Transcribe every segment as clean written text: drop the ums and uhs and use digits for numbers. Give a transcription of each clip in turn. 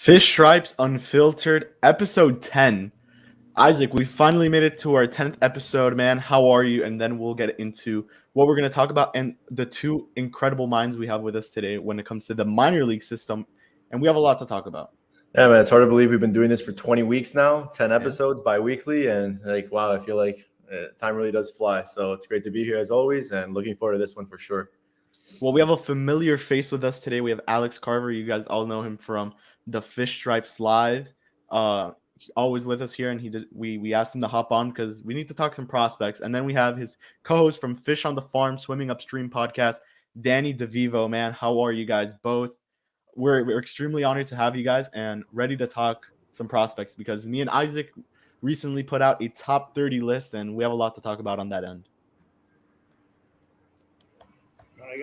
Fish Stripes Unfiltered, episode 10. Isaac, we finally made it to our 10th episode, man. How are you? And then we'll get into what we're going to talk about and the two incredible minds we have with us today when it comes to the minor league system. And we have a lot to talk about. Yeah, man, it's hard to believe we've been doing this for 20 weeks now, 10 episodes bi-weekly. And wow, I feel like time really does fly. So it's great to be here as always and looking forward to this one for sure. Well, we have a familiar face with us today. We have Alex Carver. You guys all know him from the Fish Stripes Lives. Always with us here, and we asked him to hop on because we need to talk some prospects. And then we have his co-host from Fish on the Farm Swimming Upstream podcast, Danny Devivo. Man, how are you guys both? We're extremely honored to have you guys and ready to talk some prospects because me and Isaac recently put out a top 30 list, and we have a lot to talk about on that end.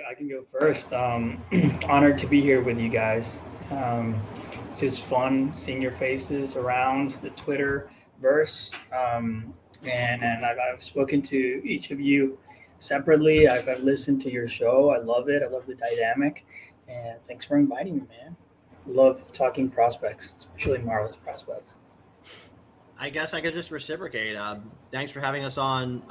I can go first. Honored to be here with you guys. It's just fun seeing your faces around the Twitter verse. And I've spoken to each of you separately. I've listened to your show. I love it. I love the dynamic. And thanks for inviting me, man. Love talking prospects, especially Marlins prospects. I guess I could just reciprocate. Thanks for having us on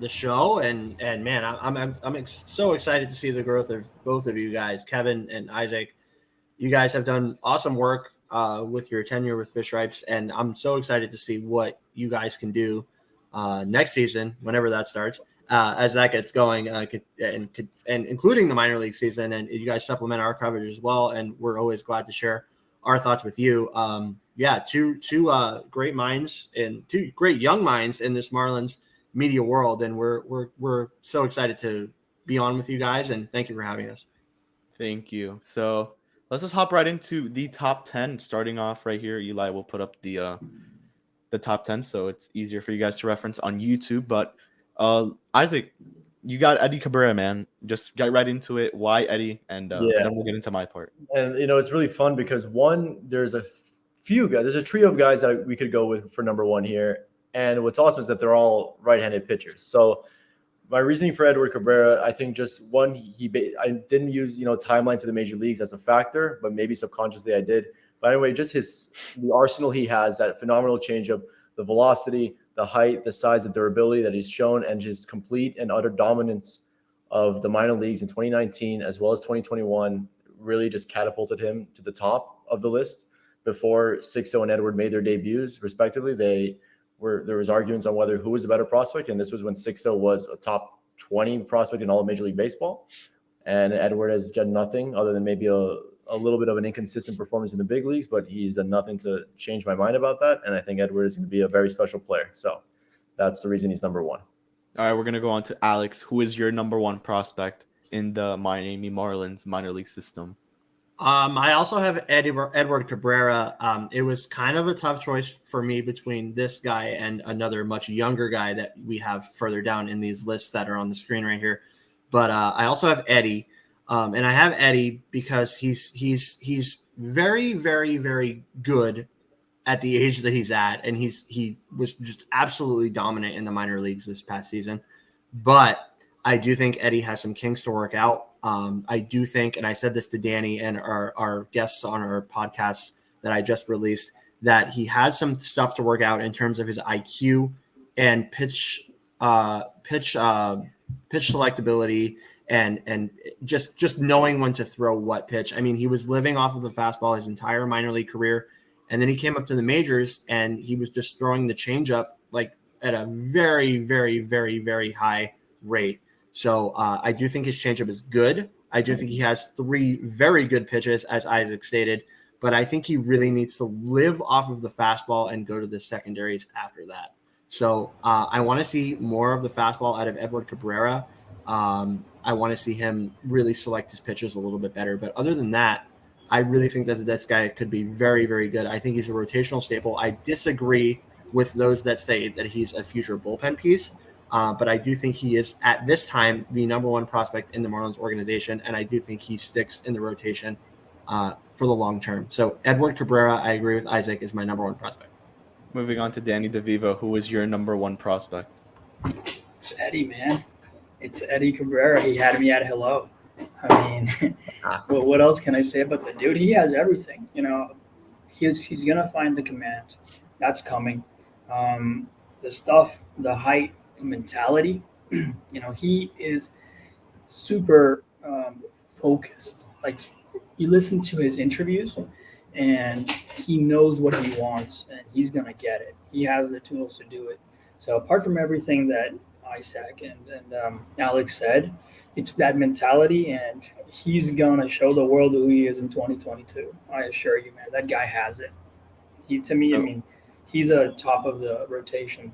the show, and man, I'm so excited to see the growth of both of you guys, Kevin and Isaac. You guys have done awesome work with your tenure with Fish Stripes, and I'm so excited to see what you guys can do next season, whenever that starts, as that gets going, and including the minor league season. And you guys supplement our coverage as well, and we're always glad to share our thoughts with you. Two great minds and two great young minds in this Marlins media world, and we're so excited to be on with you guys, and thank you for having us. Thank you. So let's just hop right into the top 10. Starting off right here, Eli will put up the top 10, so it's easier for you guys to reference on YouTube. But Isaac, you got Eddie Cabrera, man. Just get right into it. Why Eddie? And then we'll get into my part. And it's really fun because there's a few guys. There's a trio of guys that we could go with for number one here. And what's awesome is that they're all right-handed pitchers. So my reasoning for Edward Cabrera, I think just one, I didn't use, timeline to the major leagues as a factor, but maybe subconsciously I did. But anyway, just the arsenal he has, that phenomenal changeup, the velocity, the height, the size, the durability that he's shown, and his complete and utter dominance of the minor leagues in 2019 as well as 2021 really just catapulted him to the top of the list. Before Sixto and Edward made their debuts, respectively, there was arguments on whether who was a better prospect, and this was when Sixto was a top 20 prospect in all of Major League Baseball, and Edward has done nothing other than maybe a little bit of an inconsistent performance in the big leagues, but he's done nothing to change my mind about that, and I think Edward is going to be a very special player, so that's the reason he's number one. All right, we're going to go on to Alex. Who is your number one prospect in the Miami Marlins minor league system? I also have Edward Cabrera. It was kind of a tough choice for me between this guy and another much younger guy that we have further down in these lists that are on the screen right here. But I also have Eddie, and I have Eddie because he's very, very, very good at the age that he's at, and he was just absolutely dominant in the minor leagues this past season. But I do think Eddie has some kinks to work out. I do think, and I said this to Danny and our guests on our podcast that I just released, that he has some stuff to work out in terms of his IQ and pitch selectability and just knowing when to throw what pitch. I mean, he was living off of the fastball his entire minor league career, and then he came up to the majors and he was just throwing the changeup like at a very, very, very, very high rate. So I do think his changeup is good. I do think he has three very good pitches, as Isaac stated, but I think he really needs to live off of the fastball and go to the secondaries after that. So I want to see more of the fastball out of Edward Cabrera. I want to see him really select his pitches a little bit better. But other than that, I really think that this guy could be very, very good. I think he's a rotational staple. I disagree with those that say that he's a future bullpen piece. But I do think he is, at this time, the number one prospect in the Marlins organization, and I do think he sticks in the rotation for the long term. So Edward Cabrera, I agree with Isaac, is my number one prospect. Moving on to Danny Devivo, who is your number one prospect? It's Eddie, man. It's Eddie Cabrera. He had me at hello. I mean, well, what else can I say about the dude? He has everything. He's gonna find the command. That's coming. The stuff, the height, the mentality. He is super focused. Like you listen to his interviews, and he knows what he wants, and he's gonna get it. He has the tools to do it. So apart from everything that Isaac and Alex said, it's that mentality, and he's gonna show the world who he is in 2022. I assure you, man. That guy has it. To me, I mean, he's a top of the rotation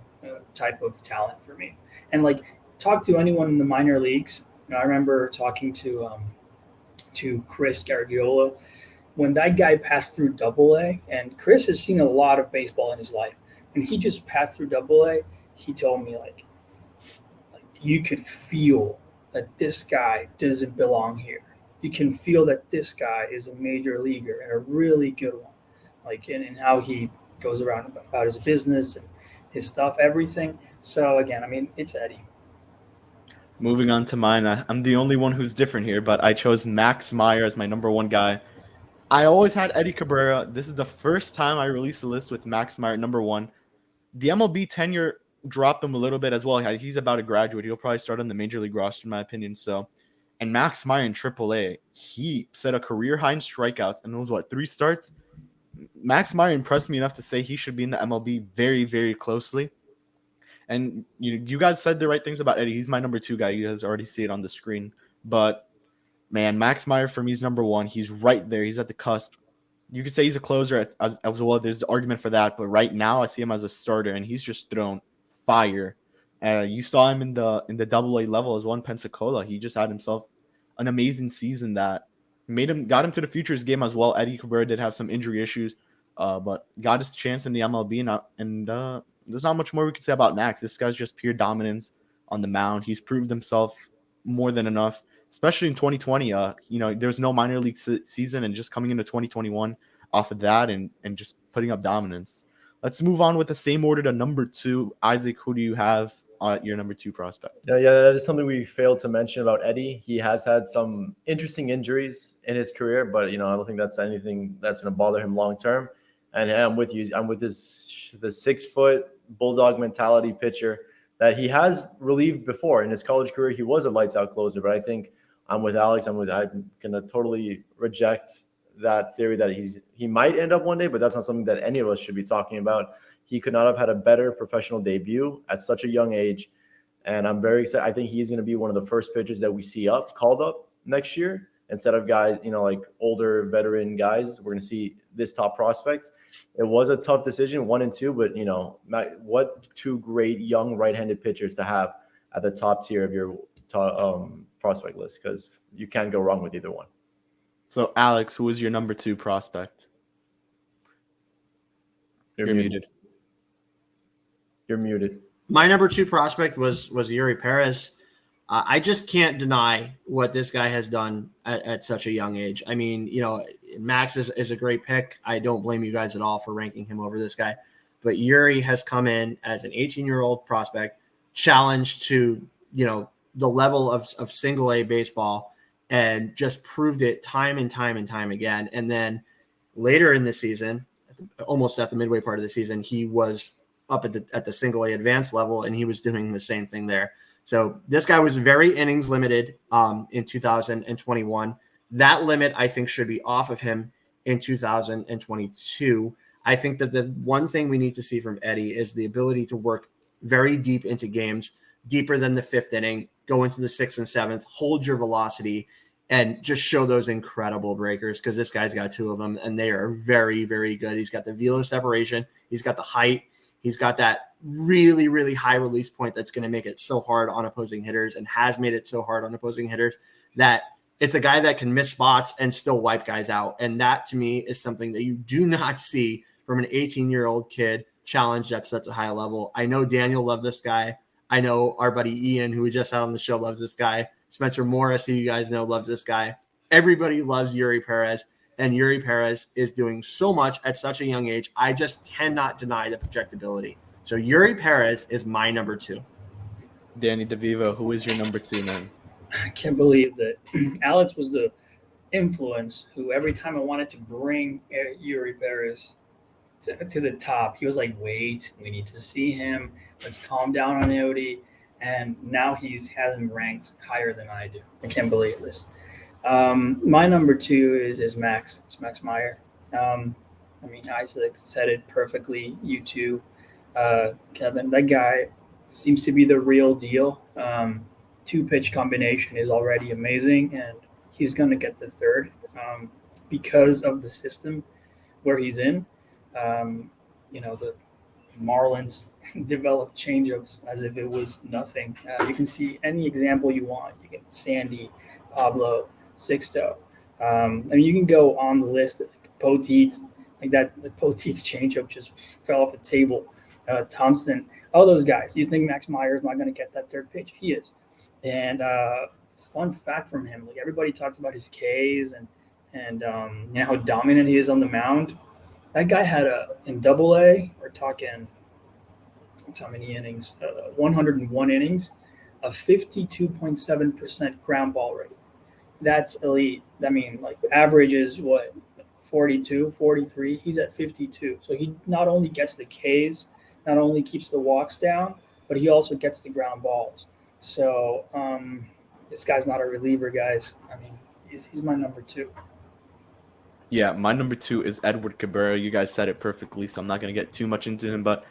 type of talent for me. And like, talk to anyone in the minor leagues. I remember talking to Chris Garagiola when that guy passed through Double A, and Chris has seen a lot of baseball in his life. When he just passed through Double A, he told me like you could feel that this guy doesn't belong here. You can feel that this guy is a major leaguer and a really good one. Like in how he goes around about his business and his stuff, everything. So again, I mean, it's Eddie. Moving on to mine, I'm the only one who's different here, but I chose Max Meyer as my number one guy. I always had Eddie Cabrera. This is the first time I released a list with Max Meyer at number one. The MLB tenure dropped him a little bit as well. He's about to graduate. He'll probably start on the major league roster, in my opinion. So, and Max Meyer in AAA, he set a career high in strikeouts, and it was 3 starts. Max Meyer impressed me enough to say he should be in the MLB very, very closely. And you guys said the right things about Eddie. He's my number 2 guy. You guys already see it on the screen. But, man, Max Meyer for me is number 1. He's right there. He's at the cusp. You could say he's a closer as well. There's the argument for that. But right now I see him as a starter, and he's just thrown fire. You saw him in the Double-A level as well in Pensacola. He just had himself an amazing season that got him to the Futures game as well. Eddie Cabrera did have some injury issues, but got his chance in the MLB. And there's not much more we could say about Max. This guy's just pure dominance on the mound. He's proved himself more than enough, especially in 2020. There's no minor league season, and just coming into 2021 off of that and just putting up dominance. Let's move on with the same order to number 2. Isaac, who do you have your number 2 prospect? Yeah, that is something we failed to mention about Eddie. He has had some interesting injuries in his career, but I don't think that's anything that's going to bother him long term. And I'm with you. I'm with the 6-foot bulldog mentality pitcher that he has relieved before in his college career. He was a lights out closer, but I think I'm with Alex. I'm going to totally reject that theory that he might end up one day, but that's not something that any of us should be talking about. He could not have had a better professional debut at such a young age. And I'm very excited. I think he's going to be one of the first pitchers that we see called up next year instead of guys, like older veteran guys. We're going to see this top prospect. It was a tough decision, 1 and 2, but what 2 great young right-handed pitchers to have at the top tier of your prospect list, because you can't go wrong with either one. So, Alex, who is your number 2 prospect? You're muted. You're muted. My number 2 prospect was Yuri Paris. I just can't deny what this guy has done at such a young age. I mean, Max is a great pick. I don't blame you guys at all for ranking him over this guy. But Yuri has come in as an 18-year-old prospect, challenged to, the level of single A baseball, and just proved it time and time and time again. And then later in the season, almost at the midway part of the season, he was up at the single A advanced level, and he was doing the same thing there. So this guy was very innings limited in 2021. That limit, I think, should be off of him in 2022. I think that the one thing we need to see from Eddie is the ability to work very deep into games, deeper than the 5th inning, go into the 6th and 7th, hold your velocity, and just show those incredible breakers, because this guy's got 2 of them, and they are very, very good. He's got the velo separation. He's got the height. He's got that really, really high release point that's going to make it so hard on opposing hitters, and has made it so hard on opposing hitters, that it's a guy that can miss spots and still wipe guys out. And that, to me, is something that you do not see from an 18-year-old kid challenged at such a high level. I know Daniel loved this guy. I know our buddy Ian, who we just had on the show, loves this guy. Spencer Morris, who you guys know, loves this guy. Everybody loves Yuri Perez. And Yuri Perez is doing so much at such a young age. I just cannot deny the projectability. So Yuri Perez is my number 2. Danny Devivo, who is your number 2, man? I can't believe that Alex was the influence who every time I wanted to bring Yuri Paris to the top, he was like, wait, we need to see him. Let's calm down on Yodi. And now has him ranked higher than I do. I can't believe this. My number 2 is Max. It's Max Meyer. I mean, Isaac said it perfectly. You too, Kevin. That guy seems to be the real deal. 2-pitch combination is already amazing, and he's going to get the third because of the system where he's in. The Marlins developed changeups as if it was nothing. You can see any example you want. You can Sandy, Pablo, Sixto. You can go on the list. Poteet, like that. The Poteet's changeup just fell off the table. Thompson, all those guys. You think Max Meyer is not going to get that third pitch? He is. And fun fact from him, like everybody talks about his Ks and how dominant he is on the mound. That guy had in AA, we're talking how many innings? 101 innings, a 52.7% ground ball rate. That's elite. I mean, like average is what, 42, 43. He's at 52. So he not only gets the Ks, not only keeps the walks down, but he also gets the ground balls. So this guy's not a reliever, guys. I mean, he's my number 2. Yeah, my number 2 is Edward Cabrera. You guys said it perfectly, so I'm not going to get too much into him, but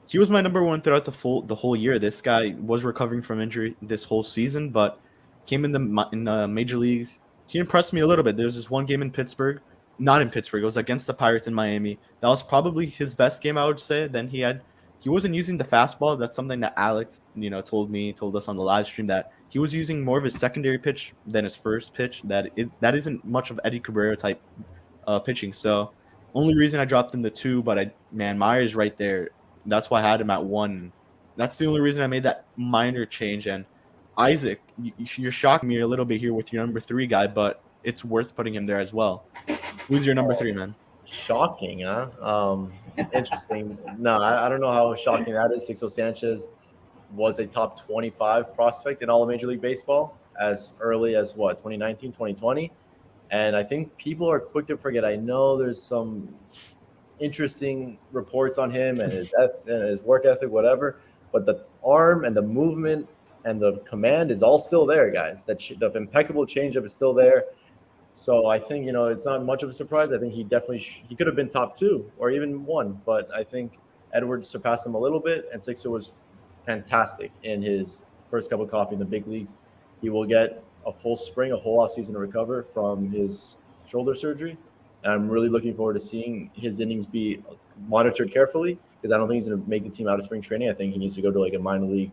he was my number 1 throughout the whole year. This guy was recovering from injury this whole season, but came in the major leagues. He impressed me a little bit. There's this one game in Pittsburgh, not in Pittsburgh. It was against the Pirates in Miami. That was probably his best game, I would say. Then he wasn't using the fastball. That's something that Alex, told us on the live stream, that he was using more of his secondary pitch than his first pitch. That isn't much of Eddie Cabrera type pitching. So only reason I dropped him to 2, but Meyer's right there. That's why I had him at 1. That's the only reason I made that minor change. And Isaac, you're shocking me a little bit here with your number 3 guy, but it's worth putting him there as well. Who's your number 3, man? Shocking, huh? Interesting. No, I don't know how shocking that is. Sixto Sanchez was a top 25 prospect in all of Major League Baseball as early as 2019, 2020. And I think people are quick to forget. I know there's some interesting reports on him and his work ethic, whatever, but the arm and the movement and the command is all still there, guys. The impeccable changeup is still there. So I think, it's not much of a surprise. I think he could have been top 2 or even 1, but I think Edward surpassed him a little bit, and Sixto was fantastic in his first cup of coffee in the big leagues. He will get a full spring, a whole offseason to recover from his shoulder surgery, and I'm really looking forward to seeing his innings be monitored carefully, because I don't think he's going to make the team out of spring training. I think he needs to go to like a minor league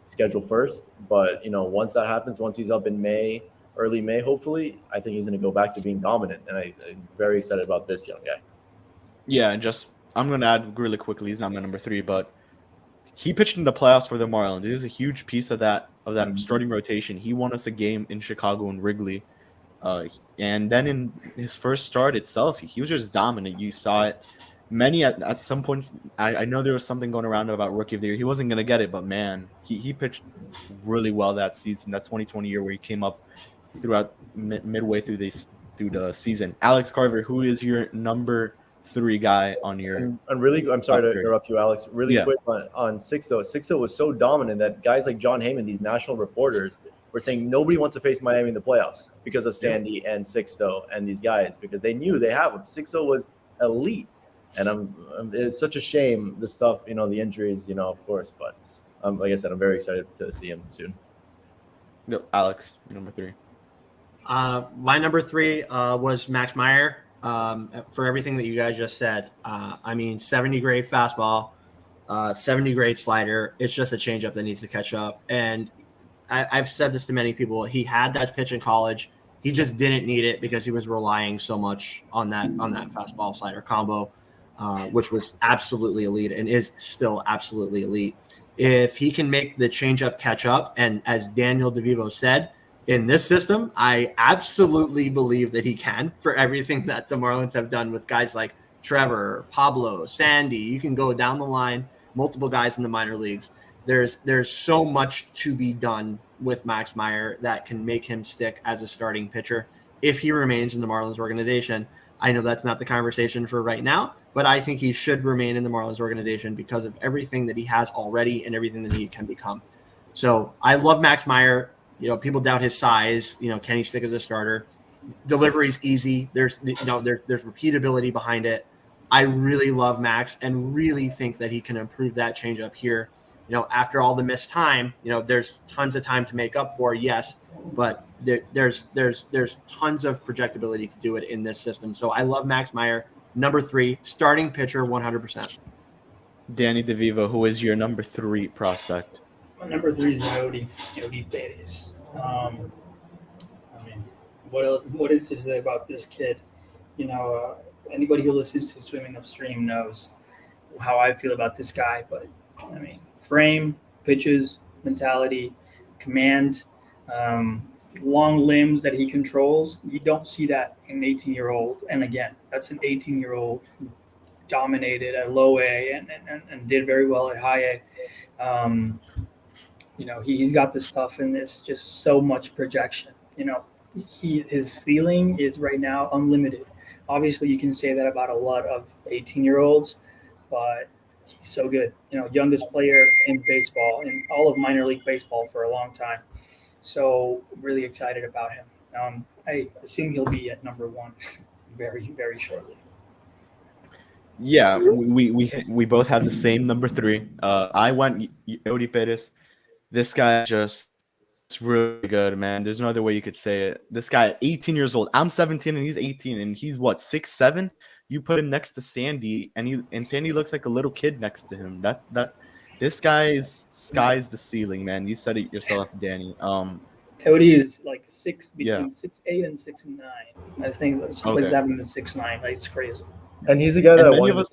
schedule first, but once that happens, once he's up in early May, hopefully, I think he's going to go back to being dominant, and I'm very excited about this young guy. Yeah, I'm going to add really quickly, he's not my number 3, but he pitched in the playoffs for the Marlins. He was a huge piece of that starting rotation. He won us a game in Chicago and Wrigley. And then in his first start itself, he was just dominant. You saw it. Many at some point, I know there was something going around about Rookie of the Year. He wasn't going to get it, but man, he pitched really well that season, that 2020 year where he came up throughout midway through the season. Alex Carver, who is your number 3 guy on your? I'm sorry to interrupt you, Alex. Really quick on Sixto. Sixto was so dominant that guys like John Heyman, these national reporters, were saying nobody wants to face Miami in the playoffs because of Sandy and Sixto and these guys, because they knew they have him. Sixto was elite, and it's such a shame the stuff, the injuries, of course. But like I said, I'm very excited to see him soon. No, Alex, number 3. My number 3 was Max Meyer. For everything that you guys just said, 70 grade fastball, 70 grade slider. It's just a changeup that needs to catch up. And I've said this to many people. He had that pitch in college. He just didn't need it because he was relying so much on that fastball slider combo, which was absolutely elite and is still absolutely elite. If he can make the changeup catch up, and as Daniel Devivo said, in this system, I absolutely believe that he can, for everything that the Marlins have done with guys like Trevor, Pablo, Sandy. You can go down the line, multiple guys in the minor leagues. There's so much to be done with Max Meyer that can make him stick as a starting pitcher if he remains in the Marlins organization. I know that's not the conversation for right now, but I think he should remain in the Marlins organization because of everything that he has already and everything that he can become. So I love Max Meyer. People doubt his size. Can he stick as a starter? Delivery's easy. There's repeatability behind it. I really love Max and really think that he can improve that changeup here. After all the missed time, there's tons of time to make up for, yes, but there's tons of projectability to do it in this system. So I love Max Meyer, number 3, starting pitcher, 100%. Danny Devivo, who is your number 3 prospect? My number 3 is Yodi Perez. What is to say about this kid? Anybody who listens to Swimming Upstream knows how I feel about this guy. But frame, pitches, mentality, command, long limbs that he controls. You don't see that in an 18-year-old. And again, that's an 18-year-old who dominated at low A and did very well at high A. He's got the stuff, and it's just so much projection. His ceiling is right now unlimited. Obviously, you can say that about a lot of 18-year-olds, but he's so good. Youngest player in baseball, in all of minor league baseball for a long time. So really excited about him. I assume he'll be at number 1 very, very shortly. Yeah, we both have the same number 3. I went Yodi Perez. This guy just it's really good, man. There's no other way you could say it. This guy, 18 years old. I'm 17 and he's 18, and he's what, 6'7"? You put him next to Sandy, and Sandy looks like a little kid next to him. This guy's sky's the ceiling, man. You said it yourself, Danny. Yodi is like between 6'8" and 6'9". I think that's 7 and 6'9". Like, it's crazy. And he's the guy that many of us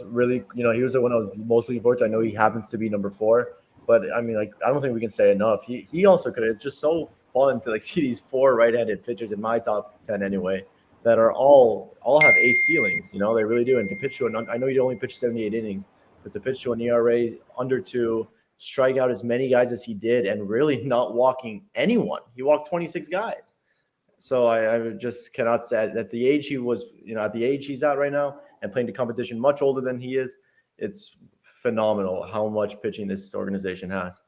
really, he was the one I was most looking forward to. I know he happens to be number 4. But I don't think we can say enough. He also could. It's just so fun to see these 4 right-handed pitchers in my top 10 anyway that are all have ace ceilings. They really do. And to pitch to I know you only pitch 78 innings, but to pitch to an ERA under 2, strike out as many guys as he did, and really not walking anyone. He walked 26 guys. So I just cannot say at the age he was, at the age he's at right now, and playing the competition much older than he is, it's phenomenal how much pitching this organization has.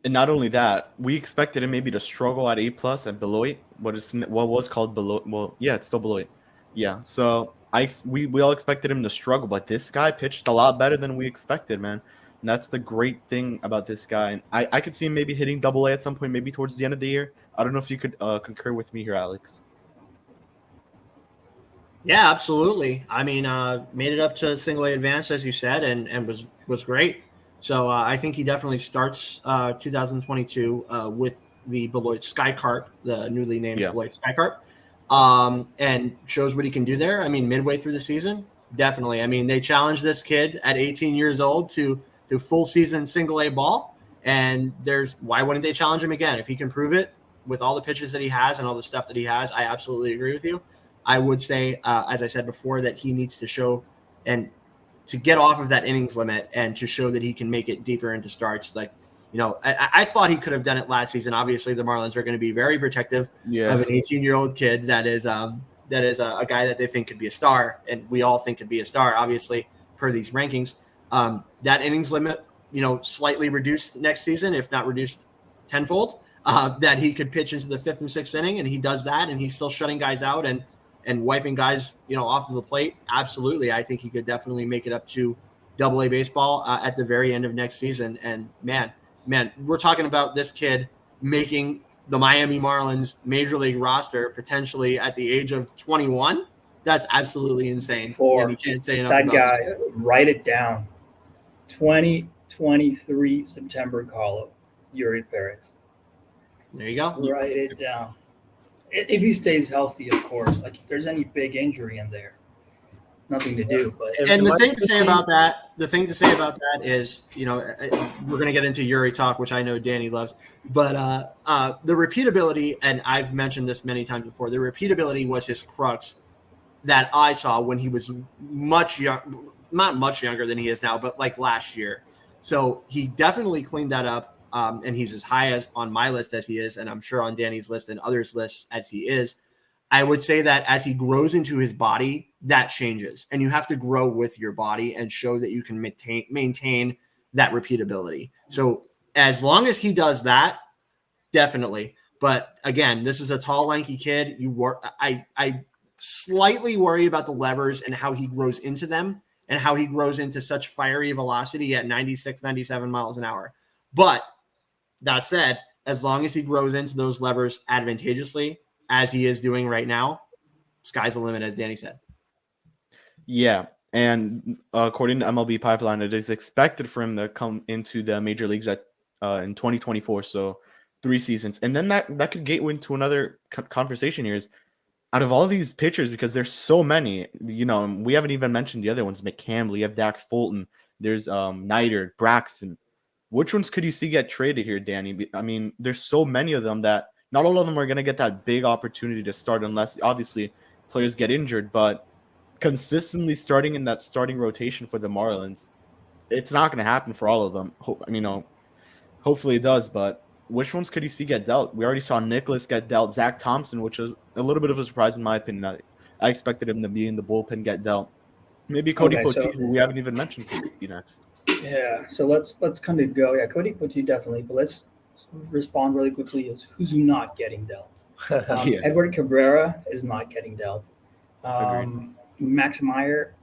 And not only that, we expected him maybe to struggle at A+ at Beloit. What was called Beloit. Well, yeah, it's still Beloit. Yeah. So we all expected him to struggle, but this guy pitched a lot better than we expected, man. And that's the great thing about this guy. And I could see him maybe hitting AA at some point, maybe towards the end of the year. I don't know if you could concur with me here, Alex. Yeah, absolutely. Made it up to single A advanced, as you said, and was great. So I think he definitely starts 2022 with the Beloit Sky Carp, the newly named Beloit Sky Carp, and shows what he can do there. Midway through the season, definitely. They challenged this kid at 18 years old to full season single A ball, and why wouldn't they challenge him again if he can prove it with all the pitches that he has and all the stuff that he has? I absolutely agree with you. I would say, as I said before, that he needs to show and to get off of that innings limit and to show that he can make it deeper into starts. I thought he could have done it last season. Obviously, the Marlins are going to be very protective of an 18-year-old kid that is a guy that they think could be a star, and we all think could be a star, obviously, per these rankings. That innings limit, slightly reduced next season, if not reduced tenfold, that he could pitch into the 5th and 6th inning, and he does that, and he's still shutting guys out and wiping guys, off of the plate. Absolutely. I think he could definitely make it up to AA baseball at the very end of next season. And man, we're talking about this kid making the Miami Marlins major league roster potentially at the age of 21. That's absolutely insane. You can't say enough about that guy. Write it down. 2023 September call-up, Yuri Paris. There you go. Write it down. If he stays healthy, of course. If there's any big injury in there, nothing to do. But the thing to say about that is, we're going to get into Yuri talk, which I know Danny loves. But the repeatability, and I've mentioned this many times before, the repeatability was his crux that I saw when he was not much younger than he is now, but last year. So he definitely cleaned that up. and he's as high as on my list as he is, and I'm sure on Danny's list and others' lists as he is, I would say that as he grows into his body, that changes. And you have to grow with your body and show that you can maintain that repeatability. So as long as he does that, definitely. But again, this is a tall, lanky kid. I slightly worry about the levers and how he grows into them and how he grows into such fiery velocity at 96, 97 miles an hour. But that said, as long as he grows into those levers advantageously, as he is doing right now, sky's the limit, as Danny said. Yeah. And according to MLB Pipeline, it is expected for him to come into the major leagues in 2024. So 3 seasons. And then that could get into another conversation here is out of all these pitchers, because there's so many, we haven't even mentioned the other ones, McCambly, you have Dax Walton, there's Neidert, Braxton. Which ones could you see get traded here, Danny? I mean, there's so many of them that not all of them are going to get that big opportunity to start unless obviously players get injured, but consistently starting in that starting rotation for the Marlins, it's not going to happen for all of them. Hopefully it does, but which ones could you see get dealt? We already saw Nicholas get dealt. Zach Thompson, which was a little bit of a surprise in my opinion. I expected him to be in the bullpen, get dealt. Maybe Cody Poteet, who we haven't even mentioned, could be next. Yeah, so let's kind of go. Yeah, Cody Poteet definitely, but let's respond really quickly. Is who's not getting dealt? Yeah. Edward Cabrera is not getting dealt. Max Meyer.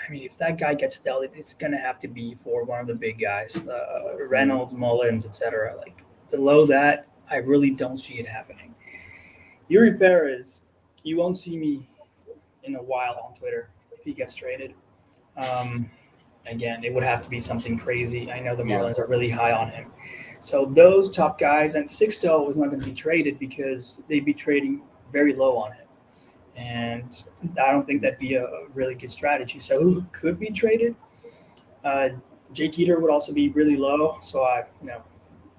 I mean, if that guy gets dealt, it's going to have to be for one of the big guys, Reynolds, Mullins, etc. Like below that, I really don't see it happening. Yuri Perez, you won't see me in a while on Twitter if he gets traded. Again, it would have to be something crazy. I know the Marlins are really high on him. So those top guys, and Sixto was not going to be traded because they'd be trading very low on him. And I don't think that'd be a really good strategy. So who could be traded? Jake Eater would also be really low. So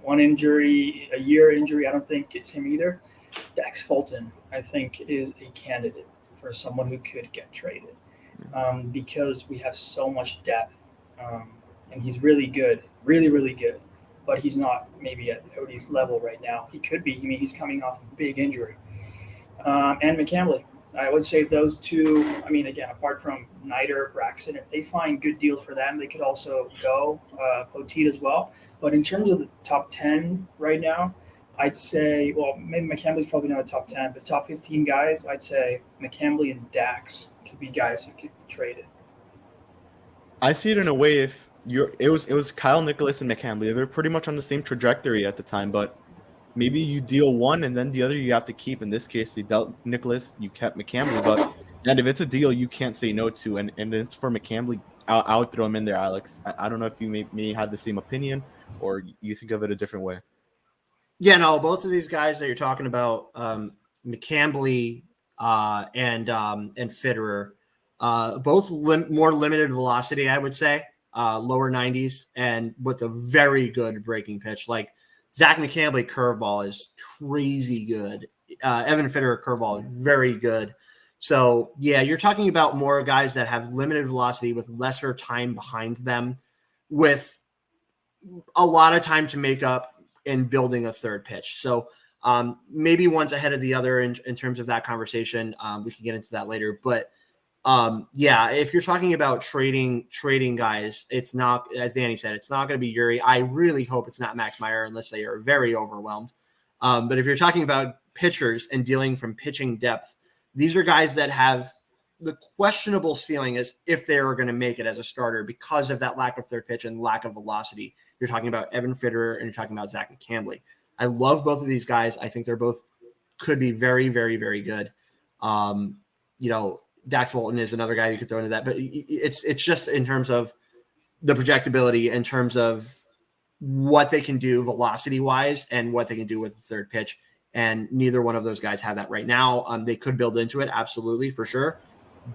one injury, a year injury, I don't think it's him either. Dax Walton, I think, is a candidate for someone who could get traded because we have so much depth. And he's really good, really, really good. But he's not maybe at Yodi's level right now. He could be. I mean, he's coming off a big injury. And McCambly. I would say those two, I mean, again, apart from Neidert, Braxton, if they find good deals for them, they could also go Poteet as well. But in terms of the top 10 right now, I'd say, well, maybe McCambly's probably not a top 10, but top 15 guys, I'd say McCambly and Dax could be guys who could be traded. I see it in a way if it was Kyle, Nicholas, and McCambly. They were pretty much on the same trajectory at the time, but maybe you deal one and then the other you have to keep. In this case, they dealt Nicholas, you kept McCambly. And if it's a deal you can't say no to, and it's for McCambly, I would throw him in there, Alex. I don't know if you may have the same opinion or you think of it a different way. Yeah, no, both of these guys that you're talking about, McCambly and Fitterer, both more limited velocity, I would say, lower 90s, and with a very good breaking pitch. Like Zach McCambly curveball is crazy good. Evan Fitterer curveball, very good. So, yeah, you're talking about more guys that have limited velocity with lesser time behind them, with a lot of time to make up in building a third pitch. So maybe one's ahead of the other in terms of that conversation. We can get into that later. But, yeah, if you're talking about trading guys, it's not, as Danny said, it's not going to be Yuri. I really hope it's not Max Meyer unless they are very overwhelmed. But if you're talking about pitchers and dealing from pitching depth, these are guys that have the questionable ceiling as if they are going to make it as a starter because of that lack of third pitch and lack of velocity. You're talking about Evan Fitterer and you're talking about Zach McCambly. I love both of these guys. I think they're both could be very, very, very good. Dax Walton is another guy you could throw into that, but it's just in terms of the projectability, in terms of what they can do velocity wise and what they can do with the third pitch. And neither one of those guys have that right now. They could build into it, absolutely, for sure.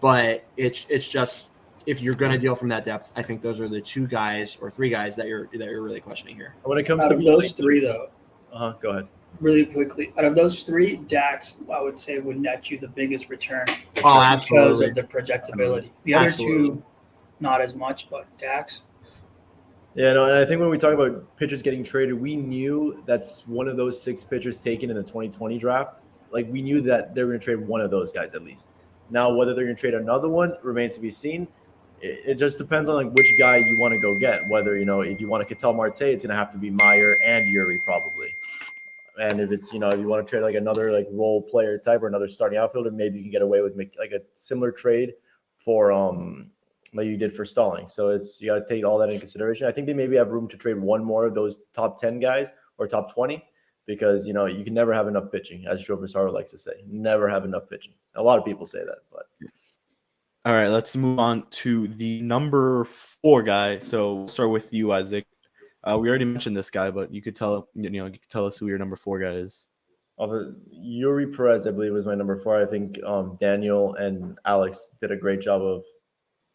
But it's just, if you're going to deal from that depth, I think those are the two guys or three guys that you're really questioning here. When it comes out to of those three, though, go ahead. Really quickly, out of those three, Dax, I would say, would net you the biggest return absolutely, because of the projectability. The other two, not as much, but Dax. Yeah, no, and I think when we talk about pitchers getting traded, we knew that's one of those 6 pitchers taken in the 2020 draft. Like we knew that they were going to trade one of those guys at least. Now, whether they're going to trade another one remains to be seen. It just depends on like which guy you want to go get. Whether if you want to Ketel Marte, it's going to have to be Meyer and Yuri probably. And if it's if you want to trade like another like role player type or another starting outfielder, maybe you can get away with like a similar trade for like you did for Stalling. So you got to take all that into consideration. I think they maybe have room to trade one more of those top 10 guys or top 20 because you can never have enough pitching, as Joe Vasaro likes to say. Never have enough pitching. A lot of people say that, but All right, let's move on to the number 4 guy. So we'll start with you, Isaac. We already mentioned this guy, but you could tell us who your number 4 guy is. Yuri Perez, I believe, was my number 4. I think Daniel and Alex did a great job of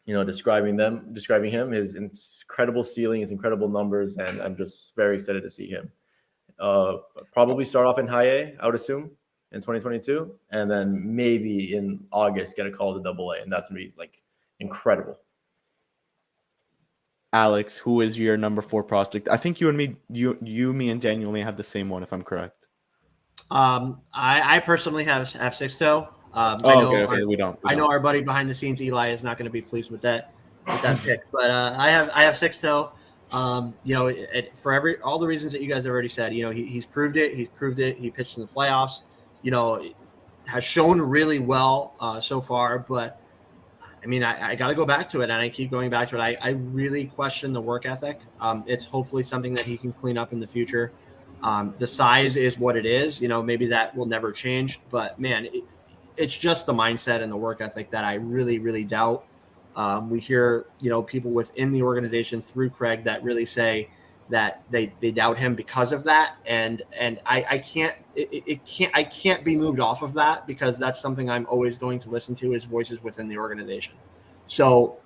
describing him, his incredible ceiling, his incredible numbers, and I'm just very excited to see him. Probably start off in high A, I would assume, in 2022, and then maybe in August get a call to Double A, and that's gonna be like incredible. Alex, who is your number 4 prospect? I think you and me, me and Daniel may have the same one, if I'm correct. I personally have Sixto. Okay. We don't. I know our buddy behind the scenes, Eli, is not going to be pleased with that pick, but I have Sixto. For all the reasons that you guys have already said, he's proved it. He's proved it. He pitched in the playoffs. Has shown really well so far. But I mean, I got to go back to it, and I keep going back to it. I really question the work ethic. It's hopefully something that he can clean up in the future. The size is what it is. Maybe that will never change. But man, it's just the mindset and the work ethic that I really, really doubt. We hear, people within the organization through Craig that really say that they doubt him because of that. And I can't be moved off of that because that's something I'm always going to listen to is voices within the organization. So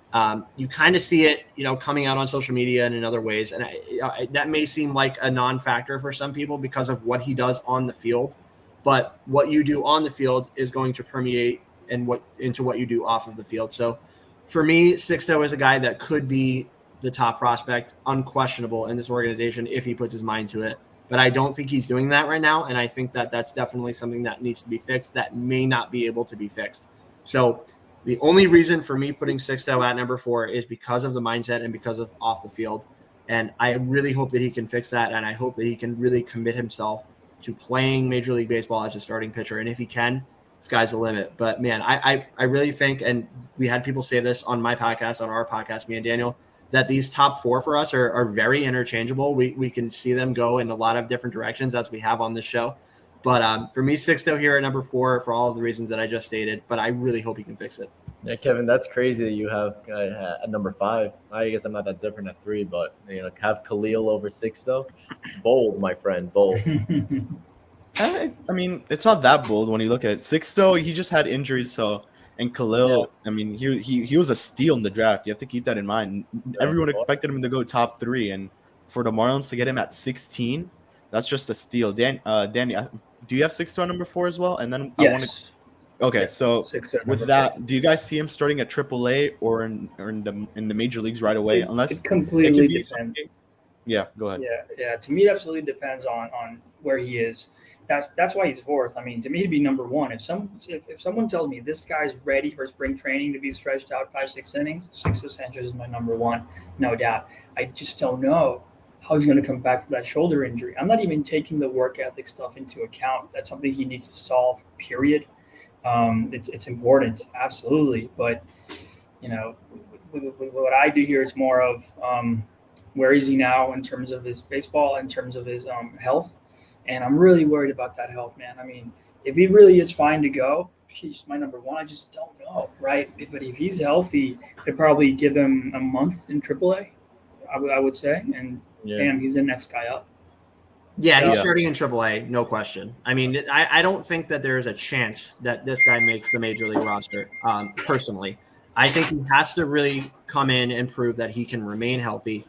you kind of see it, coming out on social media and in other ways. And that may seem like a non-factor for some people because of what he does on the field. But what you do on the field is going to permeate into what you do off of the field. So for me, Sixto is a guy that could be the top prospect, unquestionable in this organization if he puts his mind to it. But I don't think he's doing that right now. And I think that that's definitely something that needs to be fixed that may not be able to be fixed. So the only reason for me putting Sixto at number 4 is because of the mindset and because of off the field. And I really hope that he can fix that. And I hope that he can really commit himself to playing Major League Baseball as a starting pitcher. And if he can, sky's the limit. But man, I really think, and we had people say this on my podcast, on our podcast, me and Daniel, that these top 4 for us are very interchangeable. We can see them go in a lot of different directions as we have on this show. But for me, Sixto here at number 4 for all of the reasons that I just stated, but I really hope he can fix it. Yeah, Kevin, that's crazy that you have at number 5. I guess I'm not that different at 3, but have Khalil over Sixto. Bold, my friend, bold. I mean, it's not that bold when you look at it. Sixto, he just had injuries, and Khalil, I mean, he was a steal in the draft. You have to keep that in mind. Everyone expected him to go top 3, and for the Marlins to get him at 16, that's just a steal. Danny, do you have Sixto on number 4 as well? And then Yes. Okay, so Sixto with that, 4. Do you guys see him starting at AAA or in the major leagues right away? Unless it completely depends. Yeah, go ahead. Yeah. To me, it absolutely depends on where he is. That's why he's 4th. I mean, to me, to be number 1, if someone tells me this guy's ready for spring training to be stretched out 5-6 innings, Sixto Sanchez is my number 1, no doubt. I just don't know how he's going to come back from that shoulder injury. I'm not even taking the work ethic stuff into account. That's something he needs to solve. Period. It's important, absolutely. But what I do here is more of where is he now in terms of his baseball, in terms of his health. And I'm really worried about that health, man. I mean, if he really is fine to go, he's my number 1. I just don't know, right? But if he's healthy, they'd probably give him a month in AAA, I would say. And damn, he's the next guy up. Yeah, he's starting in AAA, no question. I mean, I don't think that there is a chance that this guy makes the Major League roster, personally. I think he has to really come in and prove that he can remain healthy.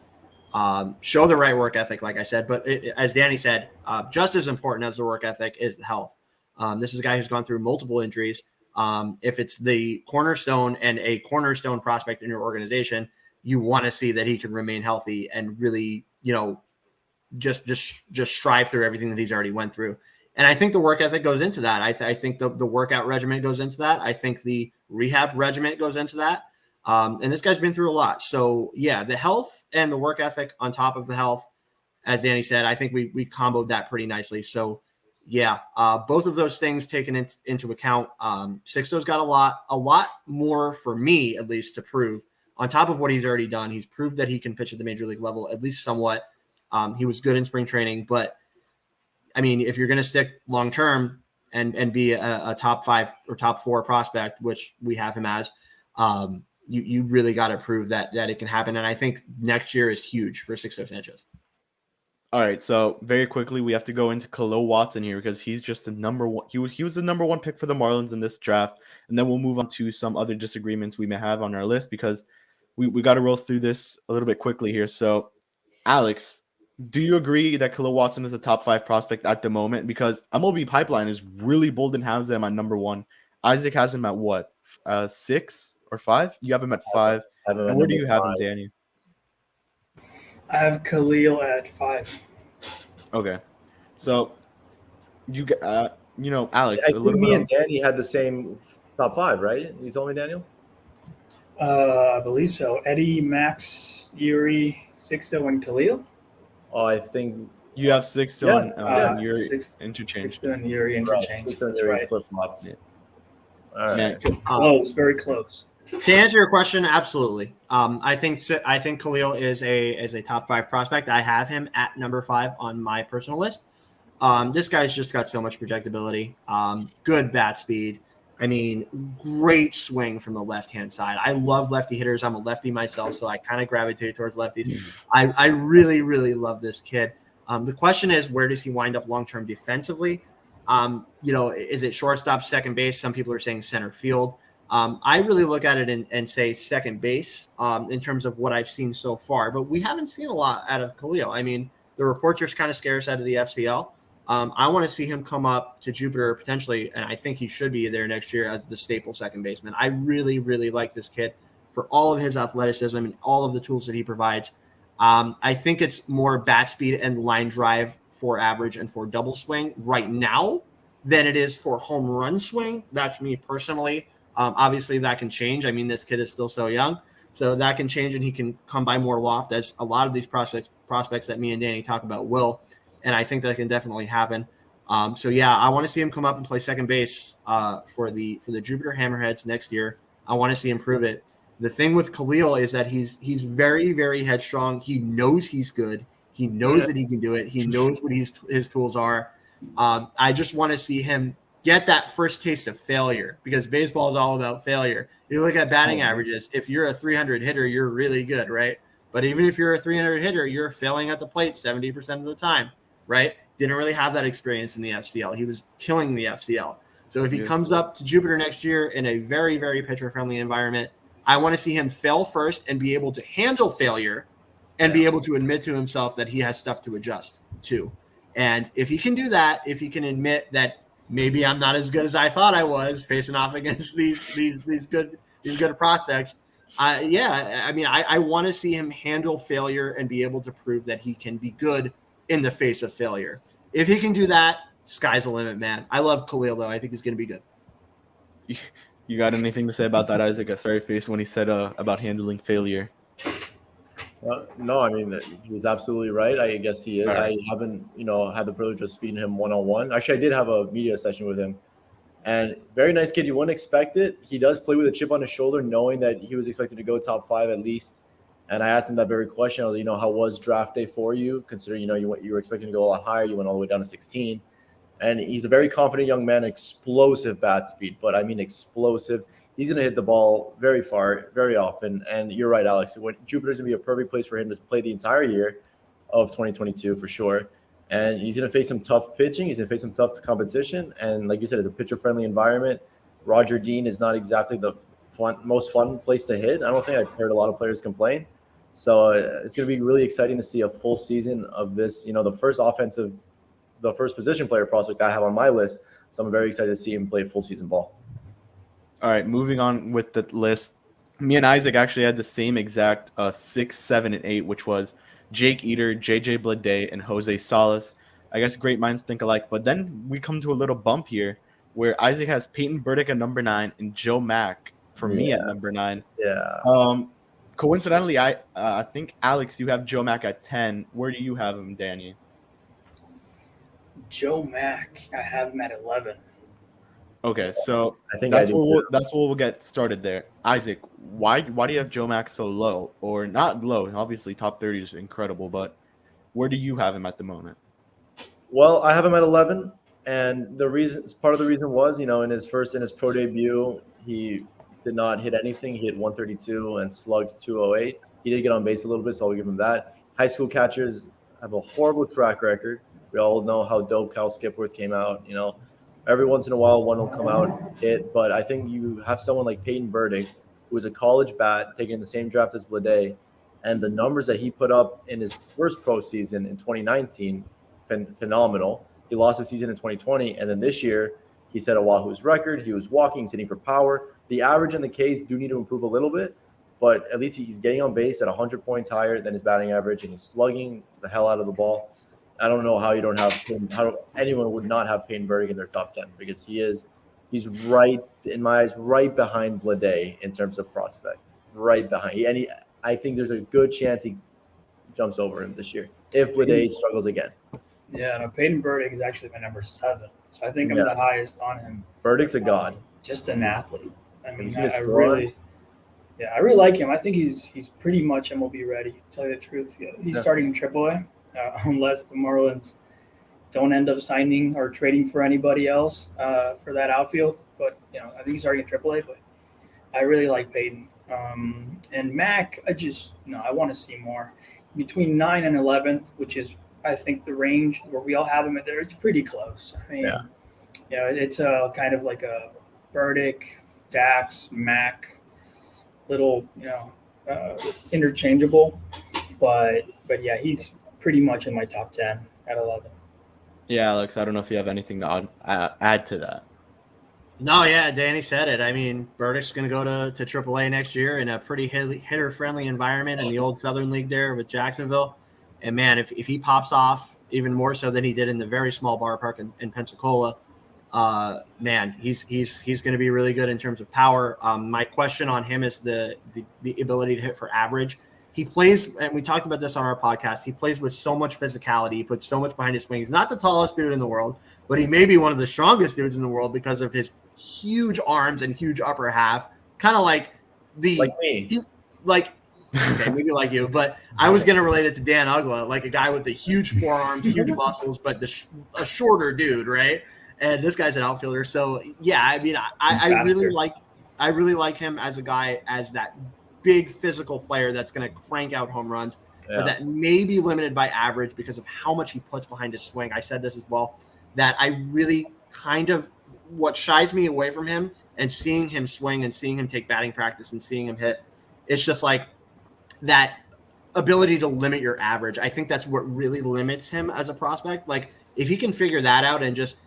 Show the right work ethic, like I said. But as Danny said, just as important as the work ethic is the health. This is a guy who's gone through multiple injuries. If it's the cornerstone and a cornerstone prospect in your organization, you want to see that he can remain healthy and really, just strive through everything that he's already went through. And I think the work ethic goes into that. I think the workout regimen goes into that. I think the rehab regimen goes into that. And this guy's been through a lot. So yeah, the health and the work ethic on top of the health, as Danny said, I think we comboed that pretty nicely. So yeah, both of those things taken into account. Sixto's got a lot more for me, at least, to prove on top of what he's already done. He's proved that he can pitch at the major league level, at least somewhat. He was good in spring training, but I mean, if you're going to stick long term and be a top 5 or top 4 prospect, which we have him as, you really got to prove that it can happen. And I think next year is huge for Sixto Sanchez. All right, so very quickly we have to go into Kahlo Watson here because he's just the number one. He was the number 1 pick for the Marlins in this draft, and then we'll move on to some other disagreements we may have on our list because we got to roll through this a little bit quickly here. So, Alex, do you agree that Kahlo Watson is a top 5 prospect at the moment? Because MLB Pipeline is really bold and has him at number 1. Isaac has him at what, 6 or 5? You have him at 5. And where do you have him, Danny? I have Khalil at 5. Okay, so you Alex, I a think little me bit. and Danny had the same top 5, right? You told me, Daniel. I believe so. Eddie, Max, Yuri, Sixto, and Khalil. Oh, I think You have Sixto and Yuri interchange. Sixto and Yuri interchange. That's right. Flip-flops. Yeah. All right. Man, Close, very close. To answer your question, absolutely. I think Khalil is a top 5 prospect. I have him at number 5 on my personal list. This guy's just got so much projectability. Good bat speed. I mean, great swing from the left-hand side. I love lefty hitters. I'm a lefty myself, so I kind of gravitate towards lefties. I really, really love this kid. The question is, where does he wind up long-term defensively? Is it shortstop, second base? Some people are saying center field. I really look at it and say second base in terms of what I've seen so far, but we haven't seen a lot out of Khalil. I mean, the reports are kind of scarce out of the FCL. I want to see him come up to Jupiter potentially, and I think he should be there next year as the staple second baseman. I really, really like this kid for all of his athleticism and all of the tools that he provides. I think it's more bat speed and line drive for average and for double swing right now than it is for home run swing. That's me personally. Obviously, that can change. I mean, this kid is still so young, so that can change, and he can come by more loft, as a lot of these prospects that me and Danny talk about will, and I think that can definitely happen. So yeah, I want to see him come up and play second base for the Jupiter Hammerheads next year. I want to see him prove it. The thing with Khalil is that he's very, very headstrong. He knows he's good. He knows that he can do it. He knows what his tools are. I just want to see him get that first taste of failure, because baseball is all about failure. You look at batting averages. If you're a 300 hitter, you're really good, right? But even if you're a 300 hitter, you're failing at the plate 70% of the time, right? Didn't really have that experience in the FCL. He was killing the FCL. So if he comes up to Jupiter next year in a very, very pitcher-friendly environment, I want to see him fail first and be able to handle failure and be able to admit to himself that he has stuff to adjust to. And if he can do that, if he can admit that maybe I'm not as good as I thought I was facing off against these good prospects, I want to see him handle failure and be able to prove that he can be good in the face of failure. If he can do that, sky's the limit, man. I love Khalil, though. I think he's going to be good. You got anything to say about that, Isaac? A sorry face when he said about handling failure. No, I mean, he was absolutely right. I guess he is. Right. I haven't, had the privilege of speaking to him one-on-one. Actually, I did have a media session with him. And very nice kid. You wouldn't expect it. He does play with a chip on his shoulder, knowing that he was expected to go top 5 at least. And I asked him that very question. I was, how was draft day for you? Considering, you were expecting to go a lot higher. You went all the way down to 16. And he's a very confident young man, explosive bat speed. But I mean explosive. He's going to hit the ball very far, very often. And you're right, Alex. Jupiter's going to be a perfect place for him to play the entire year of 2022 for sure. And he's going to face some tough pitching. He's going to face some tough competition. And like you said, it's a pitcher-friendly environment. Roger Dean is not exactly the most fun place to hit. I don't think I've heard a lot of players complain. So it's going to be really exciting to see a full season of this. The first position player prospect I have on my list. So I'm very excited to see him play full season ball. All right, moving on with the list. Me and Isaac actually had the same exact 6, 7, and 8, which was Jake Eater, JJ Bleday, and Jose Salas. I guess great minds think alike. But then we come to a little bump here where Isaac has Peyton Bernick at number 9 and Joe Mack for me at number 9. Yeah. Coincidentally, I think, Alex, you have Joe Mack at 10. Where do you have him, Danny? Joe Mack, I have him at 11. Okay, so I think that's I do where too. we'll get started there. Isaac, why do you have Joe Mack so low, or not low? Obviously, top 30 is incredible, but where do you have him at the moment? Well, I have him at 11, and part of the reason was, in his pro debut, he did not hit anything. He hit 132 and slugged 208. He did get on base a little bit, so I'll give him that. High school catchers have a horrible track record. We all know how dope Cal Skipworth came out. Every once in a while, one will come out hit, but I think you have someone like Peyton Bernick, who was a college bat, taking the same draft as Bleday, and the numbers that he put up in his first pro season in 2019, phenomenal. He lost the season in 2020, and then this year, he set a Wahoo's record. He was walking, he's hitting for power. The average and the Ks do need to improve a little bit, but at least he's getting on base at 100 points higher than his batting average, and he's slugging the hell out of the ball. I don't know how you don't have how anyone would not have Peyton Bernick in their top 10, because he's right, in my eyes, right behind Bleday in terms of prospects, right behind. I think there's a good chance he jumps over him this year if Bleday struggles again. Yeah, no, Peyton Bernick is actually my number 7, so I think I'm the highest on him. Bernick's a god. Just an athlete. I mean, I really like him. I think he's pretty much MLB ready. To tell you the truth, he's starting in AAA. Unless the Marlins don't end up signing or trading for anybody else for that outfield. But, I think he's starting in AAA, but I really like Peyton. And Mac, I want to see more. Between 9 and 11th, which is, I think, the range where we all have him at there, it's pretty close. I mean, it's kind of like a Burdick, Dax, Mac, little, interchangeable. But yeah, he's pretty much in my top 10 at 11. Yeah, Alex, I don't know if you have anything to add to that. No, yeah, Danny said it. I mean, Burdick's going to go to AAA next year in a pretty hitter-friendly environment in the old Southern League there with Jacksonville. And, man, if he pops off even more so than he did in the very small ballpark in Pensacola, man, he's going to be really good in terms of power. My question on him is the ability to hit for average. He plays, and we talked about this on our podcast, he plays with so much physicality. He puts so much behind his swing. He's not the tallest dude in the world, but he may be one of the strongest dudes in the world because of his huge arms and huge upper half. Kind of like me. Okay, maybe like you, but I was going to relate it to Dan Ugla, like a guy with the huge forearms, huge muscles, but a shorter dude, right? And this guy's an outfielder. So, yeah, I mean, I really like him as a guy, as that big physical player that's going to crank out home runs, but that may be limited by average because of how much he puts behind his swing. I said this as well, that I really kind of what shies me away from him and seeing him swing and seeing him take batting practice and seeing him hit, it's just like that ability to limit your average. I think that's what really limits him as a prospect. Like if he can figure that out and just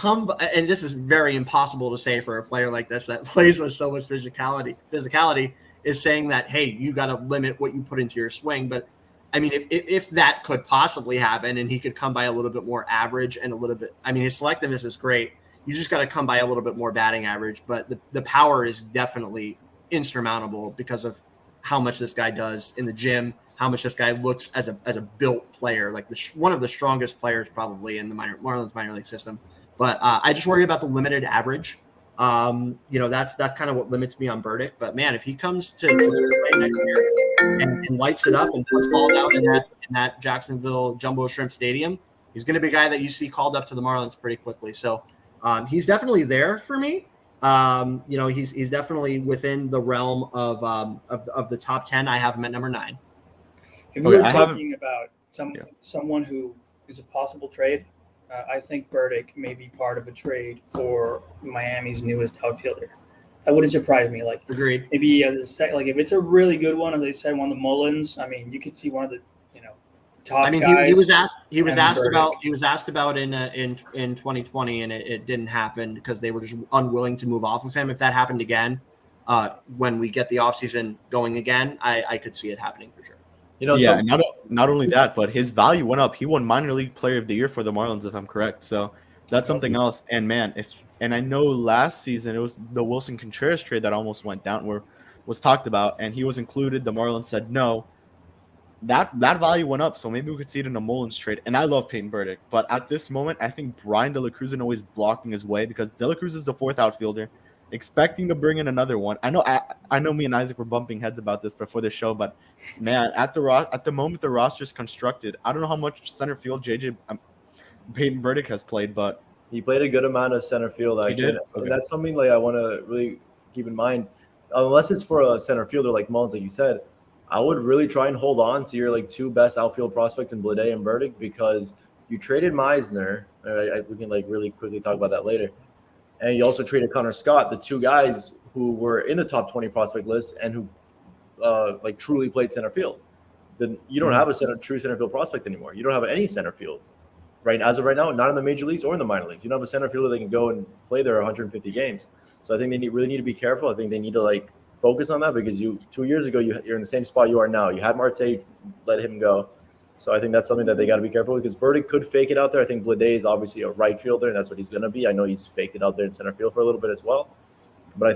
and this is very impossible to say for a player like this that plays with so much physicality is saying that, hey, you got to limit what you put into your swing. But I mean, if that could possibly happen and he could come by a little bit more average and a little bit, I mean, his selectiveness is great. You just got to come by a little bit more batting average, but the power is definitely insurmountable because of how much this guy does in the gym, how much this guy looks as a built player, like one of the strongest players probably in the Marlins minor league system. But I just worry about the limited average. That's kind of what limits me on Burdick. But man, if he comes to play next year and lights it up and puts balls out in that Jacksonville Jumbo Shrimp Stadium, he's going to be a guy that you see called up to the Marlins pretty quickly. So he's definitely there for me. He's definitely within the realm of the top 10. I have him at number 9. If we were talking about someone who is a possible trade, I think Burdick may be part of a trade for Miami's newest outfielder. That wouldn't surprise me. Like, agreed. Maybe as a if it's a really good one, as they said, one of the Mullins. I mean, you could see one of the top. I mean, guys he was asked Burdick. about in 2020, and it didn't happen because they were just unwilling to move off of him. If that happened again, when we get the offseason going again, I could see it happening for sure. Yeah, and not only that, but his value went up. He won minor league player of the year for the Marlins, if I'm correct. So that's something else. And man, I know last season it was the Wilson Contreras trade that almost went down, where was talked about, and he was included. The Marlins said no. That value went up, so maybe we could see it in a Mullins trade. And I love Peyton Bernick, but at this moment, I think Brian De La Cruz is always blocking his way because De La Cruz is the fourth outfielder, expecting to bring in another one. I know me and Isaac were bumping heads about this before the show, but man, at the moment the roster is constructed, I don't know how much center field Peyton Bernick has played, but he played a good amount of center field actually. And that's something like I want to really keep in mind. Unless it's for a center fielder like Mullins, like you said, I would really try and hold on to your like two best outfield prospects in Blade and Bernick, because you traded Meisner. We can like really quickly talk about that later. And you also traded Connor Scott, the two guys who were in the top 20 prospect list and who like truly played center field. Then you don't have a true center field prospect anymore. You don't have any center field as of right now, not in the major leagues or in the minor leagues. You don't have a center fielder that can go and play there 150 games. So I think they really need to be careful. I think they need to like focus on that, because 2 years ago you're in the same spot you are now. You had Marte, let him go. So I think that's something that they got to be careful with, because Bernick could fake it out there. I think Blade is obviously a right fielder, and that's what he's going to be. I know he's faked it out there in center field for a little bit as well. But I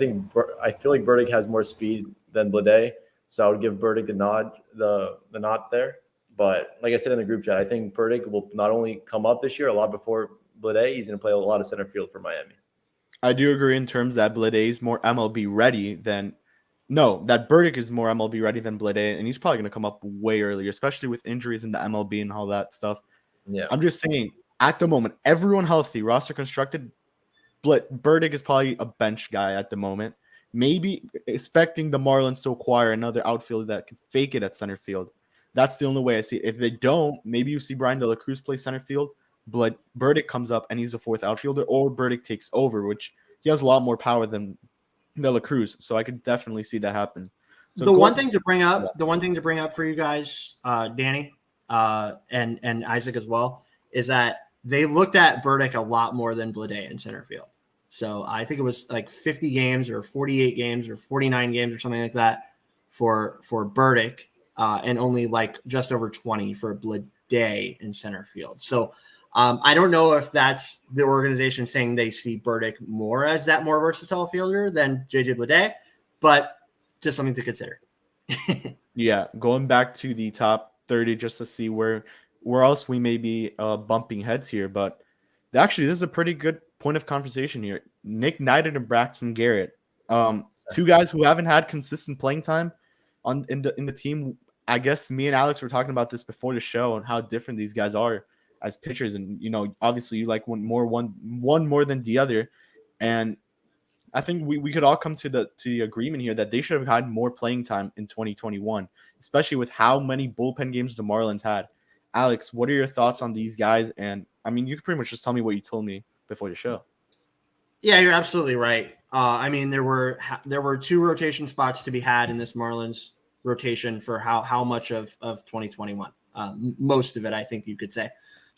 feel like Bernick has more speed than Blade, so I would give Bernick the nod there. But like I said in the group chat, I think Bernick will not only come up this year a lot before Blade, he's going to play a lot of center field for Miami. I do agree in terms that Blade is more MLB ready than that Bernick is more MLB ready than Blade, and he's probably going to come up way earlier, especially with injuries in the MLB and all that stuff. Yeah, I'm just saying, at the moment, everyone healthy, roster constructed, Bernick is probably a bench guy at the moment. Maybe expecting the Marlins to acquire another outfielder that can fake it at center field. That's the only way I see it. If they don't, maybe you see Brian De La Cruz play center field, but Bernick comes up and he's the fourth outfielder, or Bernick takes over, which he has a lot more power than De La Cruz, so I could definitely see that happen. So the one thing to bring up for you guys, Danny, and Isaac as well, is that they looked at Bernick a lot more than Blade in center field. So I think it was like 50 games or 48 games or 49 games or something like that for Bernick, and only like just over 20 for Blade in center field. So I don't know if that's the organization saying they see Bernick more as that more versatile fielder than JJ Blade, but just something to consider. Yeah, going back to the top 30 just to see where else we may be bumping heads here. But actually, this is a pretty good point of conversation here. Nick Knighton and Braxton Garrett, two guys who haven't had consistent playing time in the team. I guess me and Alex were talking about this before the show and how different these guys are as pitchers, and obviously you like one more than the other, and I think we could all come to the agreement here that they should have had more playing time in 2021, especially with how many bullpen games the Marlins had. Alex, what are your thoughts on these guys? And I mean, you can pretty much just tell me what you told me before the show. Yeah, you're absolutely right. I mean, there were two rotation spots to be had in this Marlins rotation for how much of 2021, most of it, I think you could say.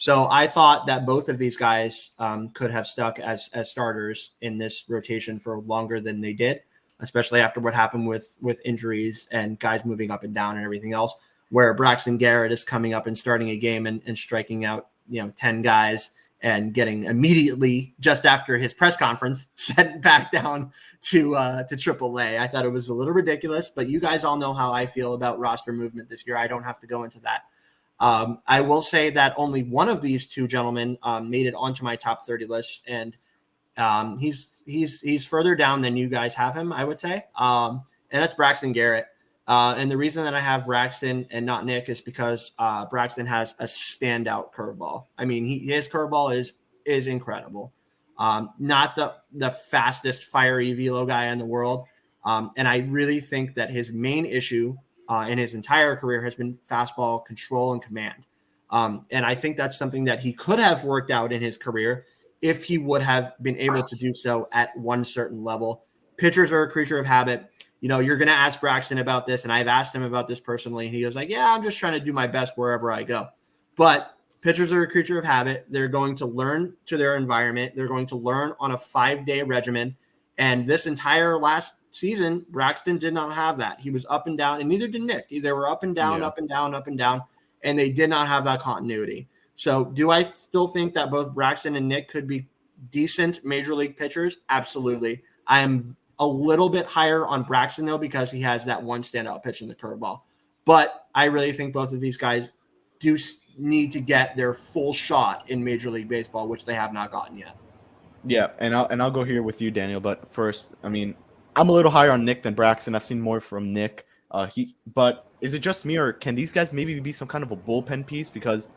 So I thought that both of these guys could have stuck as starters in this rotation for longer than they did, especially after what happened with injuries and guys moving up and down and everything else, where Braxton Garrett is coming up and starting a game and striking out 10 guys and getting immediately, just after his press conference, sent back down to AAA. I thought it was a little ridiculous, but you guys all know how I feel about roster movement this year. I don't have to go into that. I will say that only one of these two gentlemen made it onto my top 30 list, and he's further down than you guys have him, I would say, and that's Braxton Garrett. And the reason that I have Braxton and not Nick is because Braxton has a standout curveball. I mean, his curveball is incredible. Not the fastest fiery velo guy in the world, and I really think that his main issue in his entire career has been fastball control and command. And I think that's something that he could have worked out in his career if he would have been able to do so at one certain level. Pitchers are a creature of habit. You're going to ask Braxton about this, and I've asked him about this personally, and he goes like, yeah, I'm just trying to do my best wherever I go. But pitchers are a creature of habit. They're going to learn to their environment. They're going to learn on a 5-day regimen. And this entire last season, Braxton did not have that. He was up and down, and neither did Nick. They were up and down, up and down, up and down, and they did not have that continuity. So do I still think that both Braxton and Nick could be decent major league pitchers? Absolutely. I am a little bit higher on Braxton, though, because he has that one standout pitch in the curveball. But I really think both of these guys do need to get their full shot in Major League Baseball, which they have not gotten yet. Yeah, and I'll go here with you, Daniel. But first, I mean, I'm a little higher on Nick than Braxton. I've seen more from Nick. But is it just me, or can these guys maybe be some kind of a bullpen piece? Because,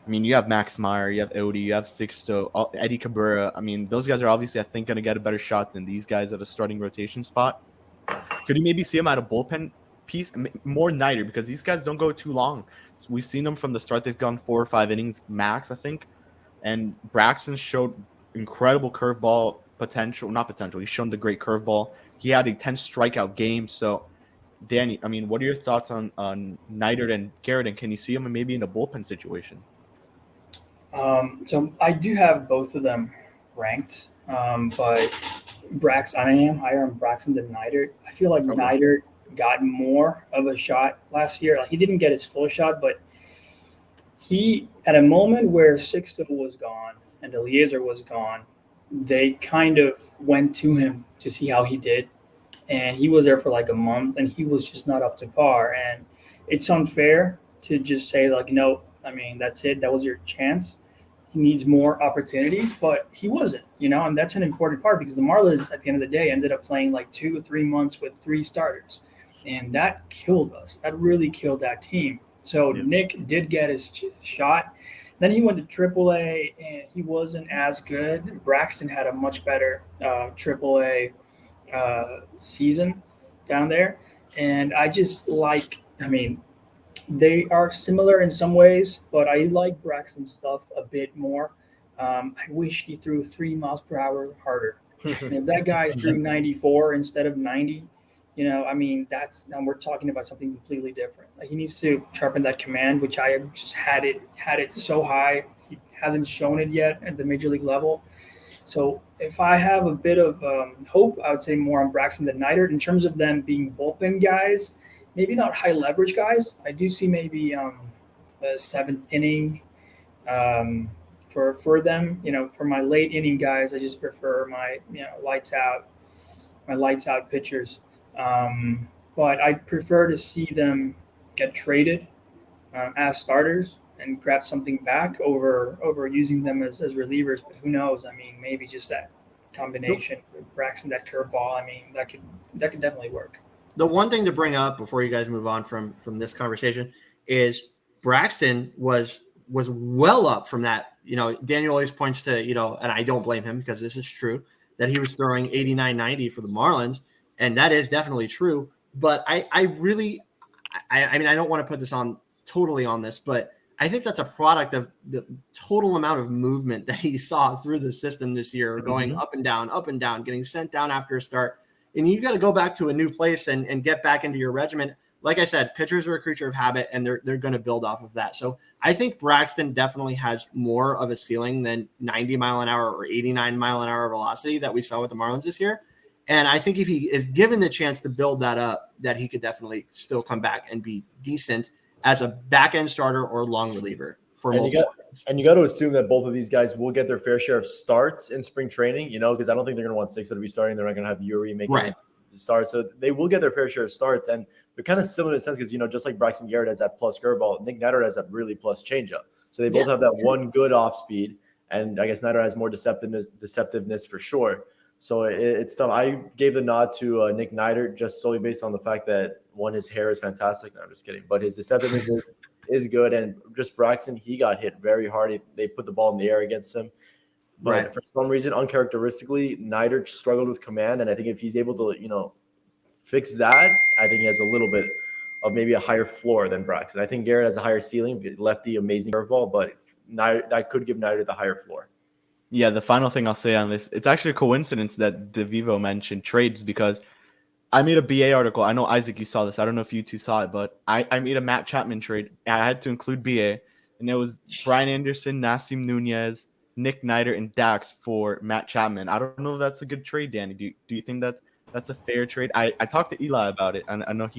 I mean, you have Max Meyer, you have Yodi, you have Sixto, Eddie Cabrera. I mean, those guys are obviously, I think, going to get a better shot than these guys at a starting rotation spot. Could you maybe see them at a bullpen piece? More Niter, because these guys don't go too long. We've seen them from the start. They've gone 4 or 5 innings max, I think. And Braxton showed incredible curveball potential. Not potential. He's shown the great curveball. He had a 10 strikeout game. So, Danny, I mean, what are your thoughts on Niter and Garrett? And can you see them maybe in a bullpen situation? So I do have both of them ranked, but I am higher on Braxton than Niter. I feel like Niter got more of a shot last year. Like, he didn't get his full shot, but he, at a moment where Sixto was gone and Eliezer was gone, they kind of went to him to see how he did. And he was there for like a month, and he was just not up to par. And it's unfair to just say, like, no, I mean, that's it. That was your chance. He needs more opportunities, but he wasn't, and that's an important part, because the Marlins at the end of the day ended up playing like 2 or 3 months with 3 starters, and that killed us. That really killed that team. So Nick did get his shot. Then he went to AAA, and he wasn't as good. Braxton had a much better AAA season down there, and I just they are similar in some ways, but I like Braxton's stuff a bit more. I wish he threw 3 miles per hour harder. And if that guy threw 94 instead of 90, now we're talking about something completely different. Like, he needs to sharpen that command, which I just had it so high. He hasn't shown it yet at the major league level. So if I have a bit of hope, I would say more on Braxton than Niter. In terms of them being bullpen guys, maybe not high leverage guys. I do see maybe a 7th inning for them. For my late inning guys, I just prefer my lights out pitchers. But I prefer to see them get traded as starters and grab something back over using them as relievers. But who knows? I mean, maybe just that combination with Braxton, that curveball. I mean, that could definitely work. The one thing to bring up before you guys move on from this conversation is Braxton was well up from that. Daniel always points to, and I don't blame him because this is true, that he was throwing 89, 90 for the Marlins. And that is definitely true. But I don't want to put this on totally on this, but I think that's a product of the total amount of movement that he saw through the system this year, going up and down, getting sent down after a start. And you got to go back to a new place and get back into your regimen. Like I said, pitchers are a creature of habit, and they're going to build off of that. So I think Braxton definitely has more of a ceiling than 90 mile an hour or 89 mile an hour velocity that we saw with the Marlins this year. And I think if he is given the chance to build that up, that he could definitely still come back and be decent as a back-end starter or long reliever for multiple things. And you got to assume that both of these guys will get their fair share of starts in spring training, because I don't think they're going to want Sixto to be starting. They're not going to have Yuri making starts. So they will get their fair share of starts. And they're kind of similar in a sense because, just like Braxton Garrett has that plus curveball, Nick Niter has that really plus changeup. So they both have that one good off speed. And I guess Niter has more deceptiveness for sure. So it's tough. I gave the nod to Nick Niter just solely based on the fact that, one, his hair is fantastic. No, I'm just kidding. But his deceptiveness is good. And just Braxton, he got hit very hard. They put the ball in the air against him. But for some reason, uncharacteristically, Niter struggled with command. And I think if he's able to, fix that, I think he has a little bit of maybe a higher floor than Braxton. I think Garrett has a higher ceiling, lefty, amazing curveball, but that could give Niter the higher floor. Yeah, the final thing I'll say on this, it's actually a coincidence that Devivo mentioned trades because I made a BA article. I know, Isaac, you saw this. I don't know if you two saw it, but I made a Matt Chapman trade. I had to include BA, and it was Brian Anderson, Nasim Nunez, Nick Niter, and Dax for Matt Chapman. I don't know if that's a good trade, Danny. Do you think that's a fair trade. I talked to Eli about it, and I know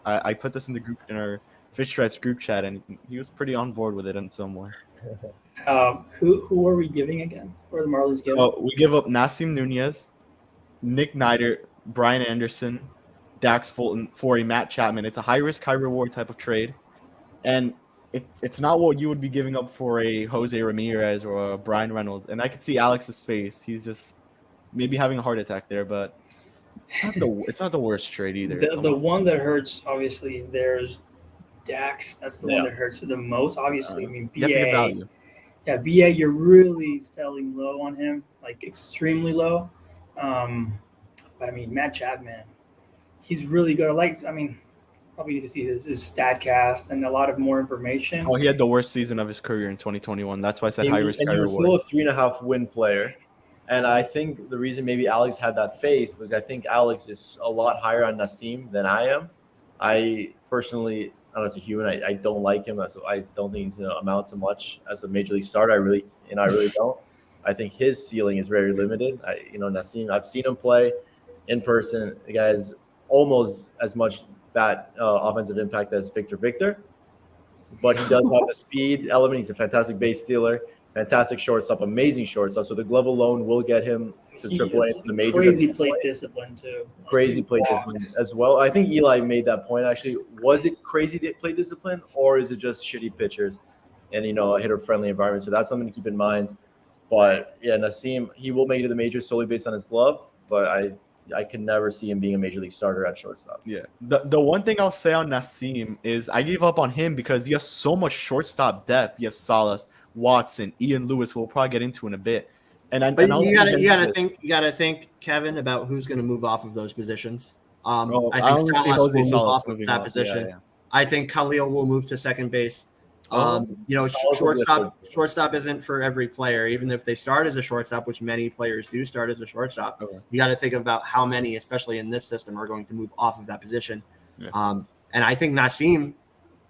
I put this in the group in our Fish Stripes group chat, and he was pretty on board with it in some way. Who are we giving again? Or the Marlins giving? So we give up Nasim Nunez, Nick Neidert, Brian Anderson, Dax Walton for a Matt Chapman. It's a high risk, high reward type of trade, and it's not what you would be giving up for a Jose Ramirez or a Brian Reynolds. And I could see Alex's face; he's just maybe having a heart attack there, but it's not the worst trade either. The one that hurts, obviously, there's Dax. That's the one that hurts the most. Obviously, I mean, you have to get BA. value. Yeah, BA, you're really selling low on him, like extremely low. But I mean, Matt Chapman, he's really good. Probably need to see his stat cast and a lot of more information. Oh, he had the worst season of his career in 2021. That's why I said high risk, high and he was reward. still a 3.5 win player. And I think the reason maybe Alex had that face was I think Alex is a lot higher on Nasim than I am. I personally, as a human, I don't like him. So I don't think he's going to amount to much as a major league starter. I really don't. I think his ceiling is very limited. Nasim, I've seen him play in person. The guy has almost as much bat offensive impact as Victor, but he does have the speed element. He's a fantastic base stealer. Fantastic shortstop, amazing shortstop. So the glove alone will get him to AAA, to the majors. Crazy plate discipline too. Crazy plate discipline as well. I think Eli made that point actually. Was it crazy plate discipline, or is it just shitty pitchers and a hitter-friendly environment? So that's something to keep in mind. But yeah, Nasim, he will make it to the majors solely based on his glove. But I can never see him being a major league starter at shortstop. Yeah. The one thing I'll say on Nasim is I gave up on him because you have so much shortstop depth. You have Salas, Watson, Ian Lewis, who we'll probably get into in a bit. But you gotta think, Kevin, about who's going to move off of those positions. I think Salas will move off of that position. Yeah. I think Khalil will move to second base. Shortstop isn't for every player. Even if they start as a shortstop, which many players do start as a shortstop, you got to think about how many, especially in this system, are going to move off of that position. Yeah. And I think Nasim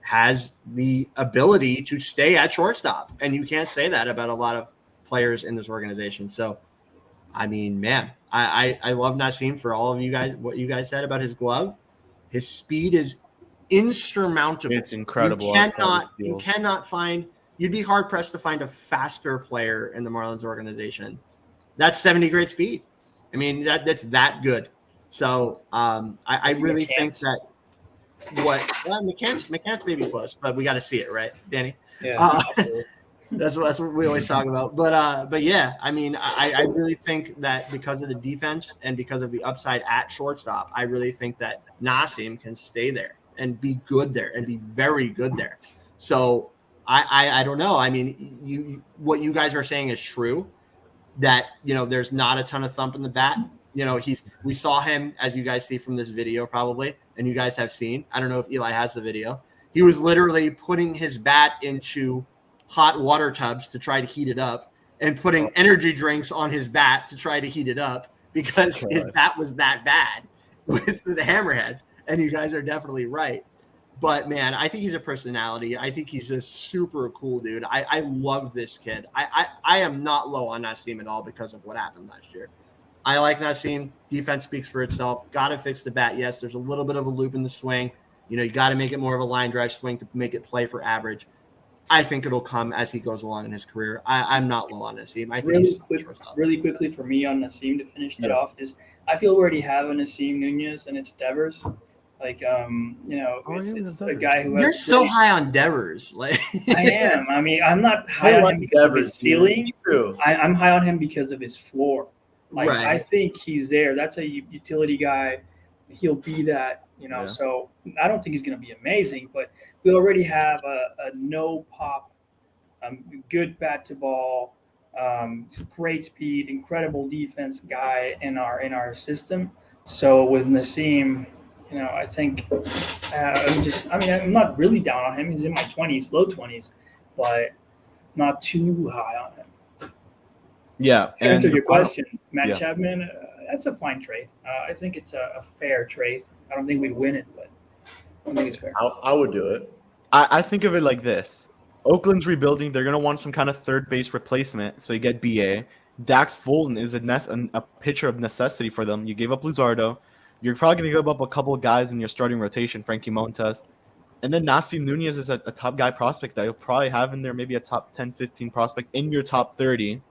has the ability to stay at shortstop, and you can't say that about a lot of players in this organization. So, I mean, man, I love Nasim for all of you guys. What you guys said about his glove, his speed is insurmountable. It's incredible. You cannot find. You'd be hard pressed to find a faster player in the Marlins organization. That's 70 grade speed. I mean, that's that good. So I really think that McCants may be close, but we got to see it, right, Danny? Yeah. That's what we always talk about. But yeah, I mean, I really think that because of the defense and because of the upside at shortstop, I really think that Nasim can stay there and be good there and be very good there. So I don't know. I mean, what you guys are saying is true, that, there's not a ton of thump in the bat. We saw him, as you guys see from this video probably, and you guys have seen. I don't know if Eli has the video. He was literally putting his bat into hot water tubs to try to heat it up and putting energy drinks on his bat to try to heat it up because his bat was that bad with the hammerheads. And you guys are definitely right. But, man, I think he's a personality. I think he's just super cool, dude. I love this kid. I am not low on Nasim at all because of what happened last year. I like Nasim. Defense speaks for itself. Got to fix the bat. Yes, there's a little bit of a loop in the swing. You got to make it more of a line drive swing to make it play for average. I think it'll come as he goes along in his career. I'm not low on Nasim. I think really quickly for me on Nasim to finish that off is I feel we already have a Nasim Nunez and it's Devers. Like, it's a guy who you're so high on Devers. Like I am. I mean, I'm not high on him because of his ceiling. I'm high on him because of his floor. Like, right. I think he's there. That's a utility guy. He'll be that. So I don't think he's going to be amazing, but we already have a no pop, good bat to ball, great speed, incredible defense guy in our system. So with Nasim, I think I'm not really down on him. He's in my 20s, low 20s, but not too high on him. Yeah. To answer your question, Matt Chapman, that's a fine trade. I think it's a fair trade. I don't think we'd win it, but I think it's fair. I would do it. I think of it like this. Oakland's rebuilding. They're going to want some kind of third base replacement, so you get BA. Dax Walton is a pitcher of necessity for them. You gave up Luzardo. You're probably going to give up a couple of guys in your starting rotation, Frankie Montes. And then Nasty Nunez is a top guy prospect that you'll probably have in there, maybe a top 10, 15 prospect in your top 30.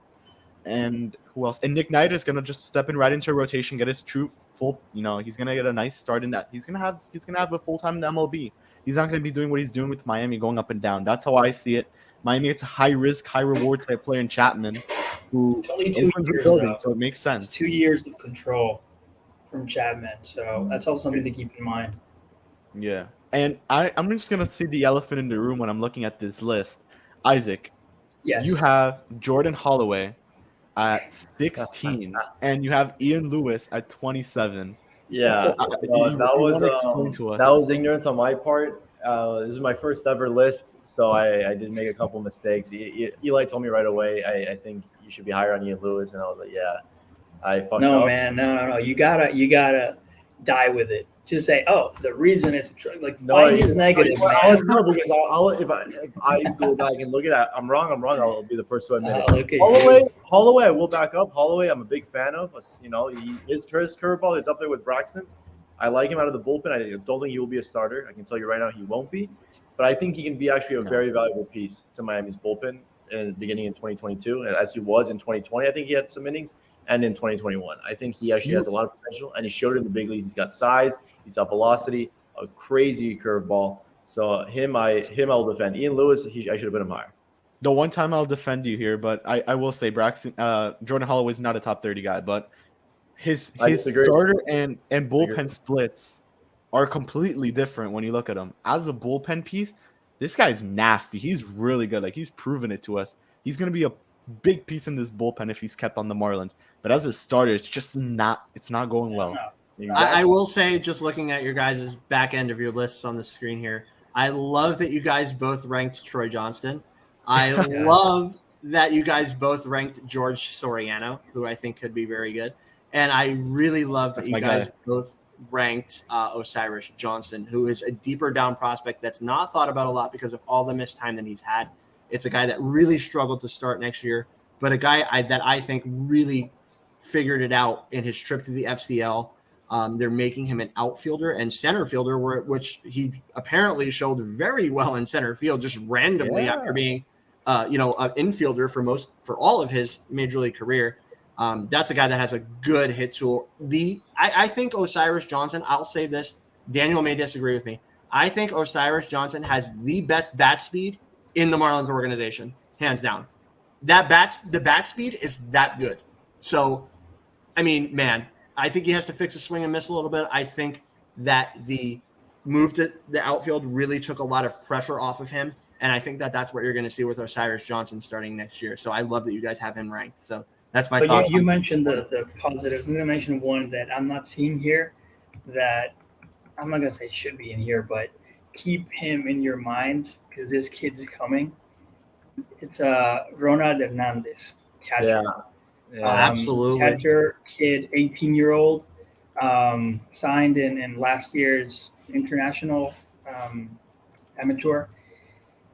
And who else? And Nick Knight is going to just step in right into a rotation, get his true full, he's going to get a nice start in that. He's going to have a full-time in the MLB. He's not going to be doing what he's doing with Miami, going up and down. That's how I see it. Miami, it's a high-risk, high-reward type player in Chapman, who It's only 2 years, building, so it makes sense. It's 2 years of control from Chapman, so that's also something to keep in mind. Yeah, and I'm just going to see the elephant in the room when I'm looking at this list. Isaac, Yes. you have Jordan Holloway at 16, and you have Ian Lewis at 27. Yeah, that was ignorance on my part. This is my first ever list, so I did make a couple mistakes. Eli told me right away, I think you should be higher on Ian Lewis, and I was like, yeah, I fucked up. No, man, no. You gotta die with it. Just say, oh, the reason it's find his negative. I'll know, because if I go back and look at that, I'm wrong. I'll be the first to admit it. Holloway, I will back up. Holloway, I'm a big fan of. His curveball is up there with Braxton's. I like him out of the bullpen. I don't think he will be a starter. I can tell you right now he won't be. But I think he can be actually a very valuable piece to Miami's bullpen beginning in 2022. And as he was in 2020, I think he had some innings. And in 2021, I think he actually has a lot of potential. And he showed it in the big leagues. He's got size. He's got velocity. A crazy curveball. So I'll defend. Ian Lewis, I should have put him higher. The one time I'll defend you here, but I will say Jordan Holloway is not a top 30 guy, but his starter and bullpen splits are completely different when you look at him. As a bullpen piece, this guy's nasty. He's really good. Like, he's proven it to us. He's going to be a big piece in this bullpen if he's kept on the Marlins. But as a starter, it's not going well. Exactly. I will say, just looking at your guys' back end of your lists on the screen here, I love that you guys both ranked Troy Johnston. I love that you guys both ranked George Soriano, who I think could be very good. And I really love that you guys both ranked Osiris Johnson, who is a deeper down prospect that's not thought about a lot because of all the missed time that he's had. It's a guy that really struggled to start next year, but a guy that I think really figured it out in his trip to the FCL. They're making him an outfielder and center fielder, which he apparently showed very well in center field, just randomly after being, an infielder for all of his major league career. That's a guy that has a good hit tool. I think Osiris Johnson, I'll say this, Daniel may disagree with me. I think Osiris Johnson has the best bat speed in the Marlins organization, hands down. The bat speed is that good. So, I mean, man, I think he has to fix his swing and miss a little bit. I think that the move to the outfield really took a lot of pressure off of him. And I think that that's what you're going to see with Osiris Johnson starting next year. So I love that you guys have him ranked. So that's my thoughts. You mentioned the positives. I'm going to mention one that I'm not seeing here that I'm not going to say should be in here, but keep him in your minds because this kid's coming. It's Ronald Hernandez, catcher. Yeah, absolutely. Catcher, kid, 18-year-old, signed in last year's international amateur.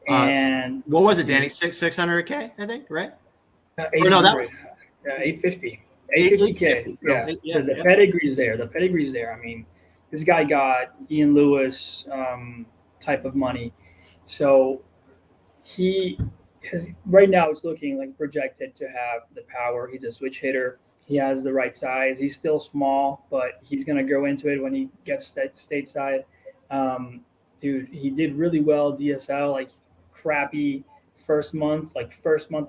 And what was it, Danny? 600K, I think, right? 850. 850K. Yeah. The pedigree is there. I mean, this guy got Ian Lewis type of money. So he has, right now it's looking like projected to have the power. He's a switch hitter. He has the right size. He's still small, but he's going to grow into it when he gets stateside. Dude, he did really well DSL, like crappy first month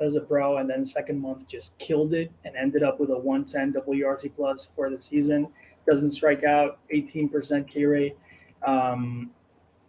as a pro, and then second month just killed it and ended up with a 110 WRC plus for the season. Doesn't strike out, 18% K rate.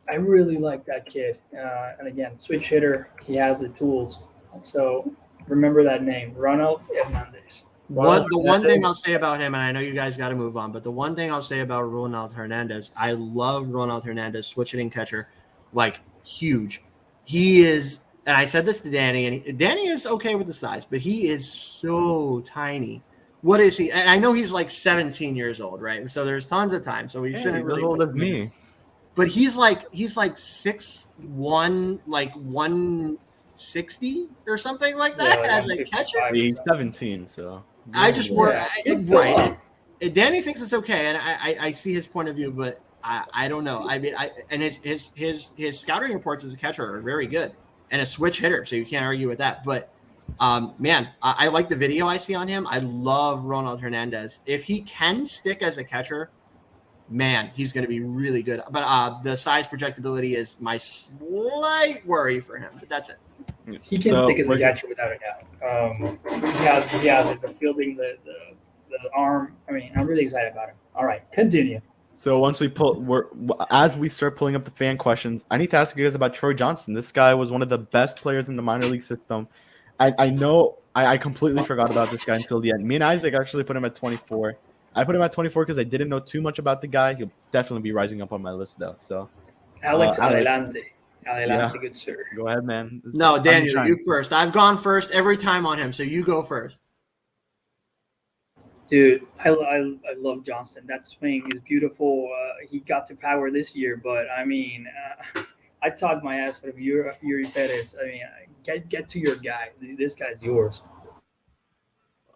I really like that kid. And again, switch hitter, he has the tools. So remember that name, Ronald Hernandez. The one thing I'll say about him, and I know you guys got to move on, but the one thing I'll say about Ronald Hernandez, I love Ronald Hernandez, switch hitting catcher, like huge. He is, and I said this to Danny, and Danny is okay with the size, but he is so tiny. What is he? And I know he's like 17 years old, right? So there's tons of time. So we shouldn't really. He's as old as me. But he's like 6'1", like 160 or something like that as a catcher. He's 17, so I just work right. Danny thinks it's okay, and I see his point of view, but I don't know. I mean, his scouting reports as a catcher are very good, and a switch hitter, so you can't argue with that. But man, I like the video I see on him. I love Ronald Hernandez. If he can stick as a catcher, man, he's going to be really good. But the size projectability is my slight worry for him. But that's it. He can stick as a catcher without a doubt. He has it, the fielding, the arm. I mean, I'm really excited about him. All right, continue. So once as we start pulling up the fan questions, I need to ask you guys about Troy Johnson. This guy was one of the best players in the minor league system. I know I completely forgot about this guy until the end. Me and Isaac actually put him at 24. I put him at 24 because I didn't know too much about the guy. He'll definitely be rising up on my list, though. So, Alex, adelante. Adelante, good sir. Go ahead, man. No, Daniel, you first. I've gone first every time on him, so you go first. Dude, I love Johnson. That swing is beautiful. He got to power this year, but I mean, I talked my ass out of Yuri Perez. I mean, get to your guy. This guy's yours.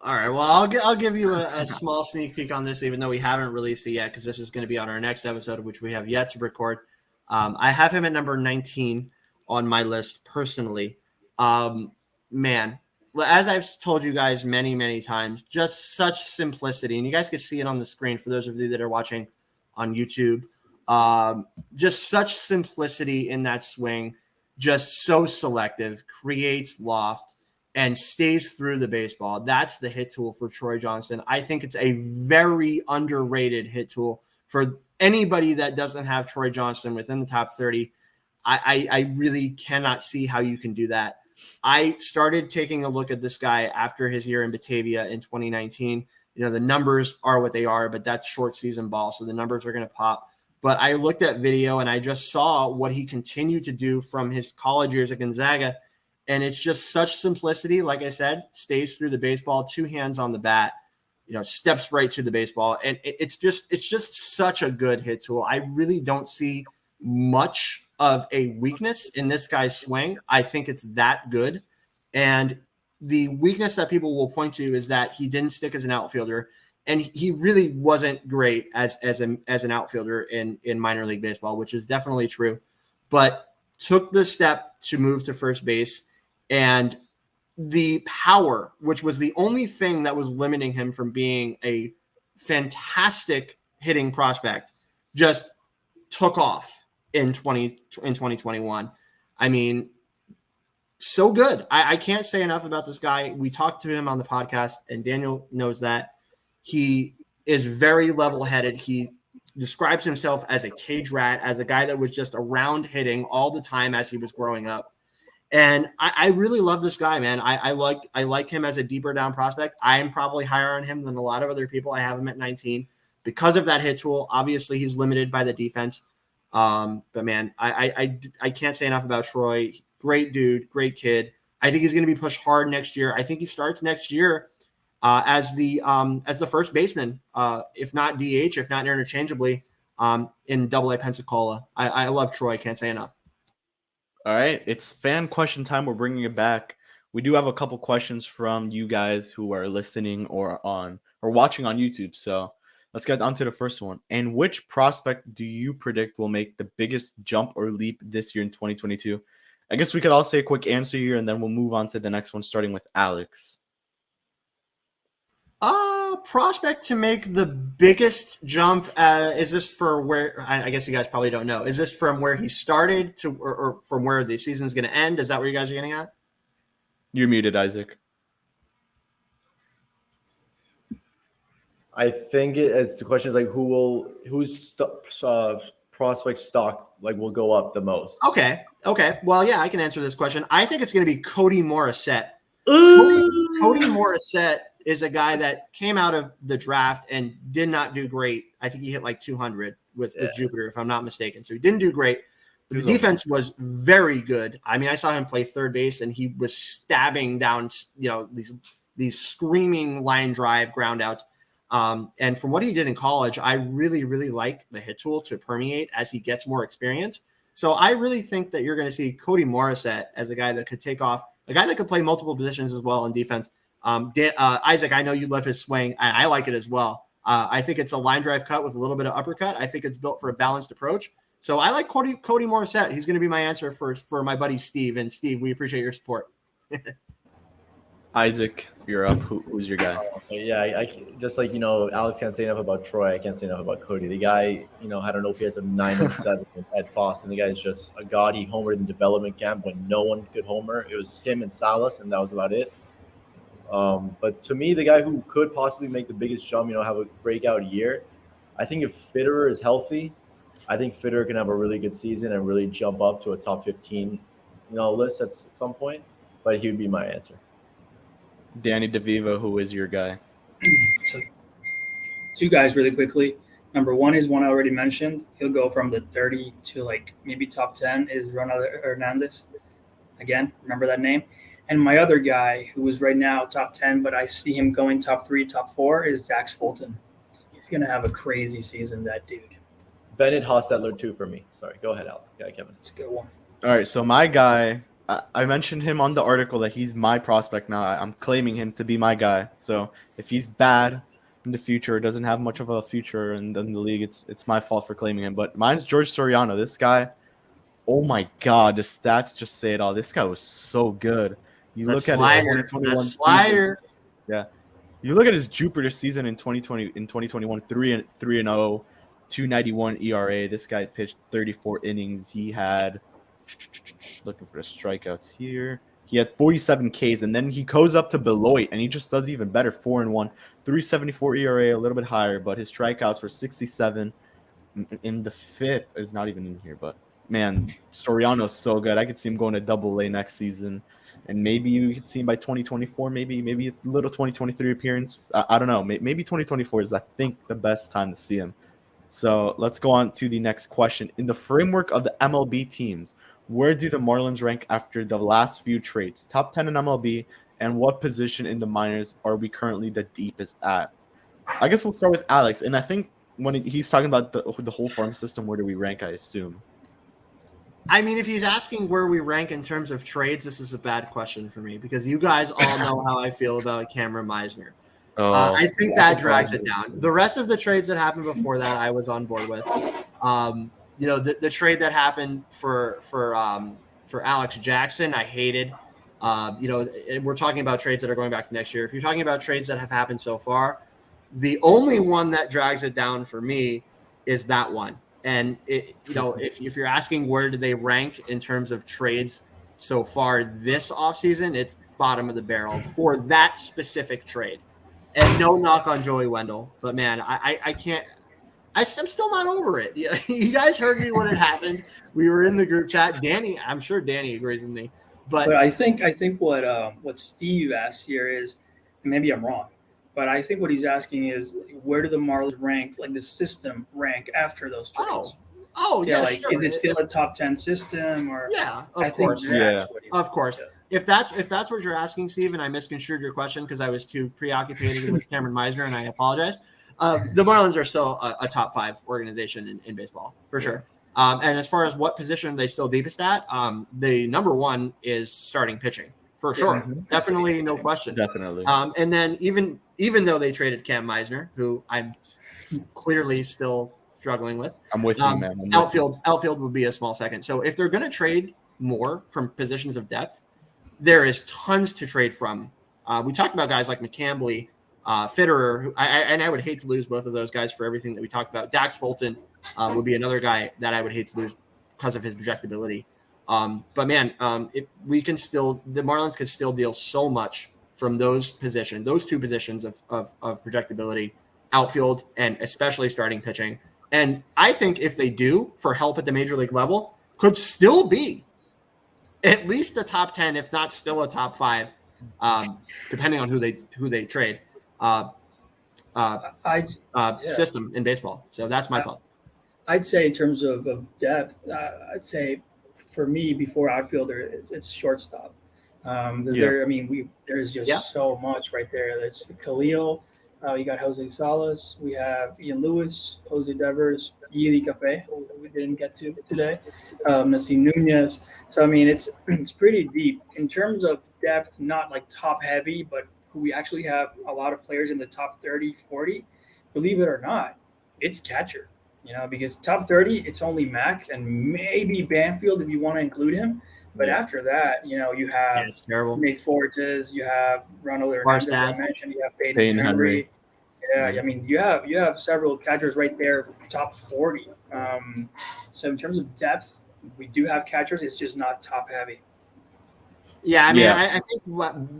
All right. Well, I'll give you a small sneak peek on this, even though we haven't released it yet, because this is going to be on our next episode, which we have yet to record. I have him at number 19 on my list personally. Man, as I've told you guys many, many times, just such simplicity, and you guys can see it on the screen for those of you that are watching on YouTube. Just such simplicity in that swing, just so selective, creates loft, and stays through the baseball. That's the hit tool for Troy Johnson. I think it's a very underrated hit tool for anybody that doesn't have Troy Johnson within the top 30. I really cannot see how you can do that. I started taking a look at this guy after his year in Batavia in 2019. You know, the numbers are what they are, but that's short season ball, so the numbers are going to pop. But I looked at video and I just saw what he continued to do from his college years at Gonzaga. And it's just such simplicity. Like I said, stays through the baseball, two hands on the bat, you know, steps right to the baseball. And it's just such a good hit tool. I really don't see much of a weakness in this guy's swing. I think it's that good. And the weakness that people will point to is that he didn't stick as an outfielder. And he really wasn't great as an outfielder in minor league baseball, which is definitely true. But took the step to move to first base. And the power, which was the only thing that was limiting him from being a fantastic hitting prospect, just took off in 2021. I mean, so good. I can't say enough about this guy. We talked to him on the podcast, and Daniel knows that. He is very level-headed. He describes himself as a cage rat, as a guy that was just around hitting all the time as he was growing up. And I really love this guy, man. I like him as a deeper down prospect. I'm probably higher on him than a lot of other people. I have him at 19 because of that hit tool. Obviously, he's limited by the defense. But man, I can't say enough about Troy. Great dude, great kid. I think he's going to be pushed hard next year. I think he starts next year as the first baseman, if not DH, if not interchangeably, in Double-A Pensacola. I love Troy. I can't say enough. All right, it's fan question time. We're bringing it back. We do have a couple questions from you guys who are listening or watching on YouTube. So let's get on to the first one. And which prospect do you predict will make the biggest jump or leap this year in 2022? I guess we could all say a quick answer here, and then we'll move on to the next one, starting with Alex. Prospect to make the biggest jump. Is this for where? I guess you guys probably don't know. Is this from where he started to, or from where the season's going to end? Is that what you guys are getting at? You're muted, Isaac. I think the question is like whose prospect stock will go up the most. Okay. Well, yeah, I can answer this question. I think it's going to be Cody Morissette. Cody Morissette is a guy that came out of the draft and did not do great. I think he hit like 200 with Jupiter, if I'm not mistaken. So he didn't do great. But the defense was very good. I mean, I saw him play third base, and he was stabbing down, these screaming line drive ground outs. And from what he did in college, I really, really like the hit tool to permeate as he gets more experience. So I really think that you're going to see Cody Morissette as a guy that could take off, a guy that could play multiple positions as well in defense. Isaac, I know you love his swing, and I like it as well. I think it's a line drive cut with a little bit of uppercut. I think it's built for a balanced approach. So I like Cody Morissette. He's going to be my answer for my buddy Steve. And Steve, we appreciate your support. Isaac, you're up. Who's your guy? Yeah, I just like, Alex can't say enough about Troy. I can't say enough about Cody. The guy, had an OPS of 907 at Boston. The guy is just a god. He homered in development camp when no one could homer. It was him and Salas, and that was about it. But to me, the guy who could possibly make the biggest jump, have a breakout year, I think if Fitterer is healthy, I think Fitterer can have a really good season and really jump up to a top 15, list at some point. But he would be my answer. Danny Devivo, who is your guy? So, two guys really quickly. Number one is one I already mentioned. He'll go from the 30 to maybe top 10 is Ronald Hernandez. Again, remember that name. And my other guy, who is right now top 10, but I see him going top 3, top 4, is Dax Walton. He's going to have a crazy season, that dude. Bennett Hostetler, too, for me. Sorry, go ahead, Al. Yeah, Kevin. It's a good one. All right, so my guy, I mentioned him on the article that he's my prospect now. I'm claiming him to be my guy. So if he's bad in the future, doesn't have much of a future in the league, it's my fault for claiming him. But mine's George Soriano. This guy, oh my God, the stats just say it all. This guy was so good. You look at his 2021 slider. Yeah. You look at his Jupiter season in 2021, 3-0, 291 ERA. This guy pitched 34 innings. He had, looking for the strikeouts here, he had 47 Ks, and then he goes up to Beloit, and he just does even better, 4-1, 374 ERA, a little bit higher, but his strikeouts were 67. In the FIP is not even in here, but man, Soriano's so good. I could see him going to Double-A next season. And maybe you could see him by 2024, maybe a little 2023 appearance. I don't know. Maybe 2024 is, I think, the best time to see him. So let's go on to the next question. In the framework of the MLB teams, where do the Marlins rank after the last few trades? Top 10 in MLB, and what position in the minors are we currently the deepest at? I guess we'll start with Alex. And I think when he's talking about the whole farm system, where do we rank, I assume? I mean, if he's asking where we rank in terms of trades, this is a bad question for me because you guys all know how I feel about Cameron Meisner. I think that drags it down. The rest of the trades that happened before that, I was on board with. The trade that happened for Alex Jackson, I hated. We're talking about trades that are going back to next year. If you're talking about trades that have happened so far, the only one that drags it down for me is that one. And if you're asking where do they rank in terms of trades so far this offseason, it's bottom of the barrel for that specific trade. And no knock on Joey Wendell, but man, I can't. I'm still not over it. You guys heard me when it happened. We were in the group chat. Danny, I'm sure Danny agrees with me. But I think what Steve asked here is, and maybe I'm wrong, but I think what he's asking is where do the Marlins rank, like the system rank after those trades? Yeah, sure. Is it still a top 10 system or? Yeah, of course. Of course. Yeah. If that's what you're asking, Steve, and I misconstrued your question because I was too preoccupied with Cameron Meisner, and I apologize. The Marlins are still a top 5 organization in baseball for sure. And as far as what position they still deepest at, the number one is starting pitching for sure. Mm-hmm. Definitely, no question. Definitely. And then even though they traded Cam Meisner, who I'm clearly still struggling with, I'm with you, man. Outfield would be a small second. So if they're going to trade more from positions of depth, there is tons to trade from. We talked about guys like McCambley, Fitterer, and I would hate to lose both of those guys for everything that we talked about. Dax Walton would be another guy that I would hate to lose because of his projectability. But man, the Marlins could still deal so much from those two positions of projectability, outfield, and especially starting pitching. And I think if they do for help at the major league level, could still be at least a top 10, if not still a top 5, depending on who they trade. System in baseball. So that's my thought. I'd say in terms of depth, I'd say for me before outfielder it's shortstop. There's just so much right there. That's Khalil. You got Jose Salas. We have Ian Lewis, Jose Devers, Yili Cafe, who we didn't get to today. Let's see, Nunez. So, it's pretty deep. In terms of depth, not like top heavy, but we actually have a lot of players in the top 30, 40 believe it or not, it's catcher. Because top 30, it's only Mac and maybe Banfield if you want to include him. But after that, you have it's terrible. Nate Fortes, you have Ronald Hernandez, I mentioned, you have Peyton Henry. Yeah, I mean, you have several catchers right there, top 40. So in terms of depth, we do have catchers. It's just not top heavy. Yeah, I mean, I think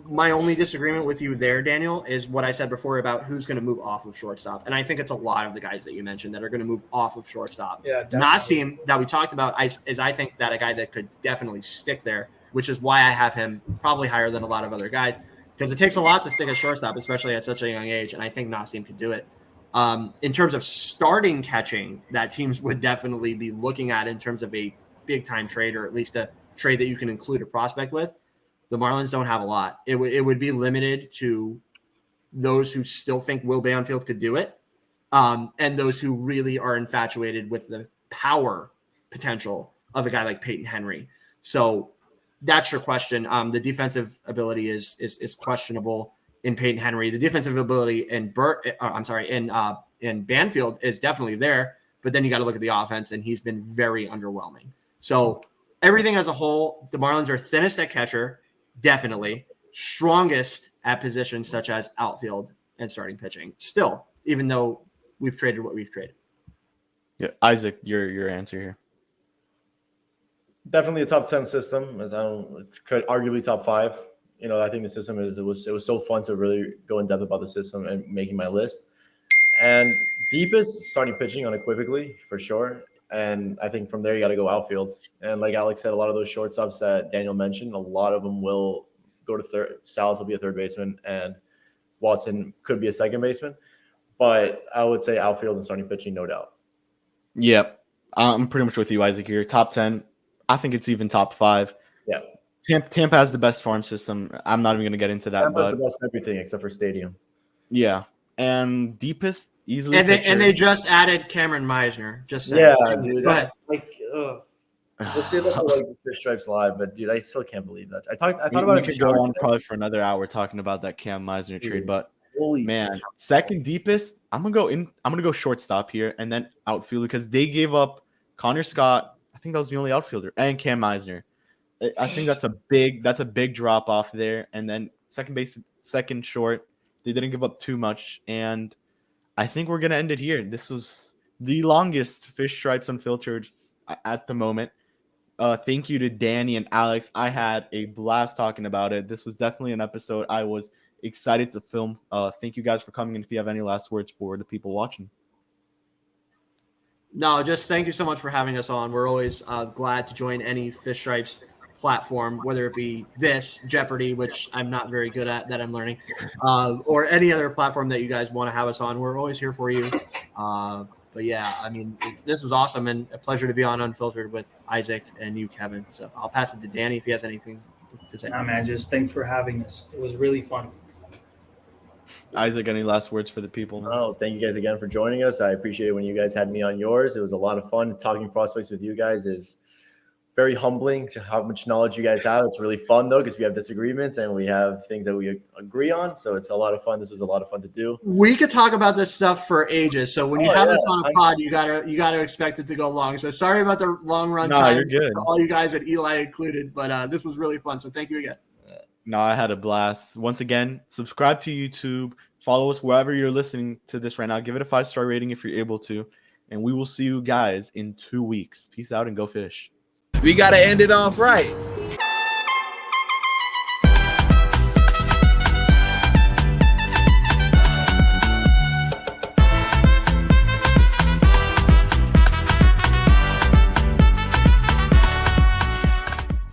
my only disagreement with you there, Daniel, is what I said before about who's going to move off of shortstop. And I think it's a lot of the guys that you mentioned that are going to move off of shortstop. Yeah, Nasim, that we talked about, is I think that a guy that could definitely stick there, which is why I have him probably higher than a lot of other guys, because it takes a lot to stick at shortstop, especially at such a young age. And I think Nasim could do it. In terms of starting catching, that teams would definitely be looking at in terms of a big-time trade, or at least a trade that you can include a prospect with. The Marlins don't have a lot. It would be limited to those who still think Will Banfield could do it, and those who really are infatuated with the power potential of a guy like Peyton Henry. So that's your question. The defensive ability is questionable in Peyton Henry. The defensive ability in Banfield is definitely there, but then you got to look at the offense, and he's been very underwhelming. So everything as a whole, the Marlins are thinnest at catcher. Definitely strongest at positions such as outfield and starting pitching. Still, even though we've traded what we've traded. Yeah, Isaac, your answer here. Definitely a top 10 system. It could arguably top 5. I think the system it was so fun to really go in depth about the system and making my list. And deepest starting pitching unequivocally for sure. And I think from there, you got to go outfield. And like Alex said, a lot of those shortstops that Daniel mentioned, a lot of them will go to third. Salas will be a third baseman, and Watson could be a second baseman. But I would say outfield and starting pitching, no doubt. Yep. I'm pretty much with you, Isaac, here. Top 10. I think it's even top 5. Yeah. Tampa has the best farm system. I'm not even going to get into that. Tampa's the best everything except for stadium. Yeah. And deepest, easily. And they just added Cameron Meisner. Just saying. Yeah, dude. That's we'll see that for like the Fish Stripes live, but dude, I still can't believe that. I thought about it. We could go on probably for another hour talking about that Cam Meisner trade, but man, second deepest. I'm gonna go shortstop here, and then outfield, because they gave up Connor Scott. I think that was the only outfielder, and Cam Meisner. I think that's a big drop off there. And then second base, second short. They didn't give up too much, and I think we're gonna end it here. This was the longest Fish Stripes Unfiltered at the moment. Thank you to Danny and Alex. I had a blast talking about it. This was definitely an episode I was excited to film. Thank you guys for coming. And if you have any last words for the people watching. No, just thank you so much for having us on. We're always glad to join any Fish Stripes platform, whether it be this, Jeopardy, which I'm not very good at, that I'm learning, or any other platform that you guys want to have us on. We're always here for you. But yeah, I mean, this was awesome and a pleasure to be on Unfiltered with Isaac and you, Kevin. So I'll pass it to Danny if he has anything to say. No, man, just thanks for having us. It was really fun. Isaac, any last words for the people? Oh, thank you guys again for joining us. I appreciate it when you guys had me on yours. It was a lot of fun. Talking prospects with you guys is very humbling to how much knowledge you guys have. It's really fun though, because we have disagreements and we have things that we agree on. So it's a lot of fun. This was a lot of fun to do. We could talk about this stuff for ages. So when you have us on a pod, you gotta expect it to go long. So sorry about the long run time. You're good. All you guys at Eli included, but this was really fun. So thank you again. No, I had a blast. Once again, subscribe to YouTube. Follow us wherever you're listening to this right now. Give it a 5-star rating if you're able to. And we will see you guys in 2 weeks. Peace out and go fish. We got to end it off right.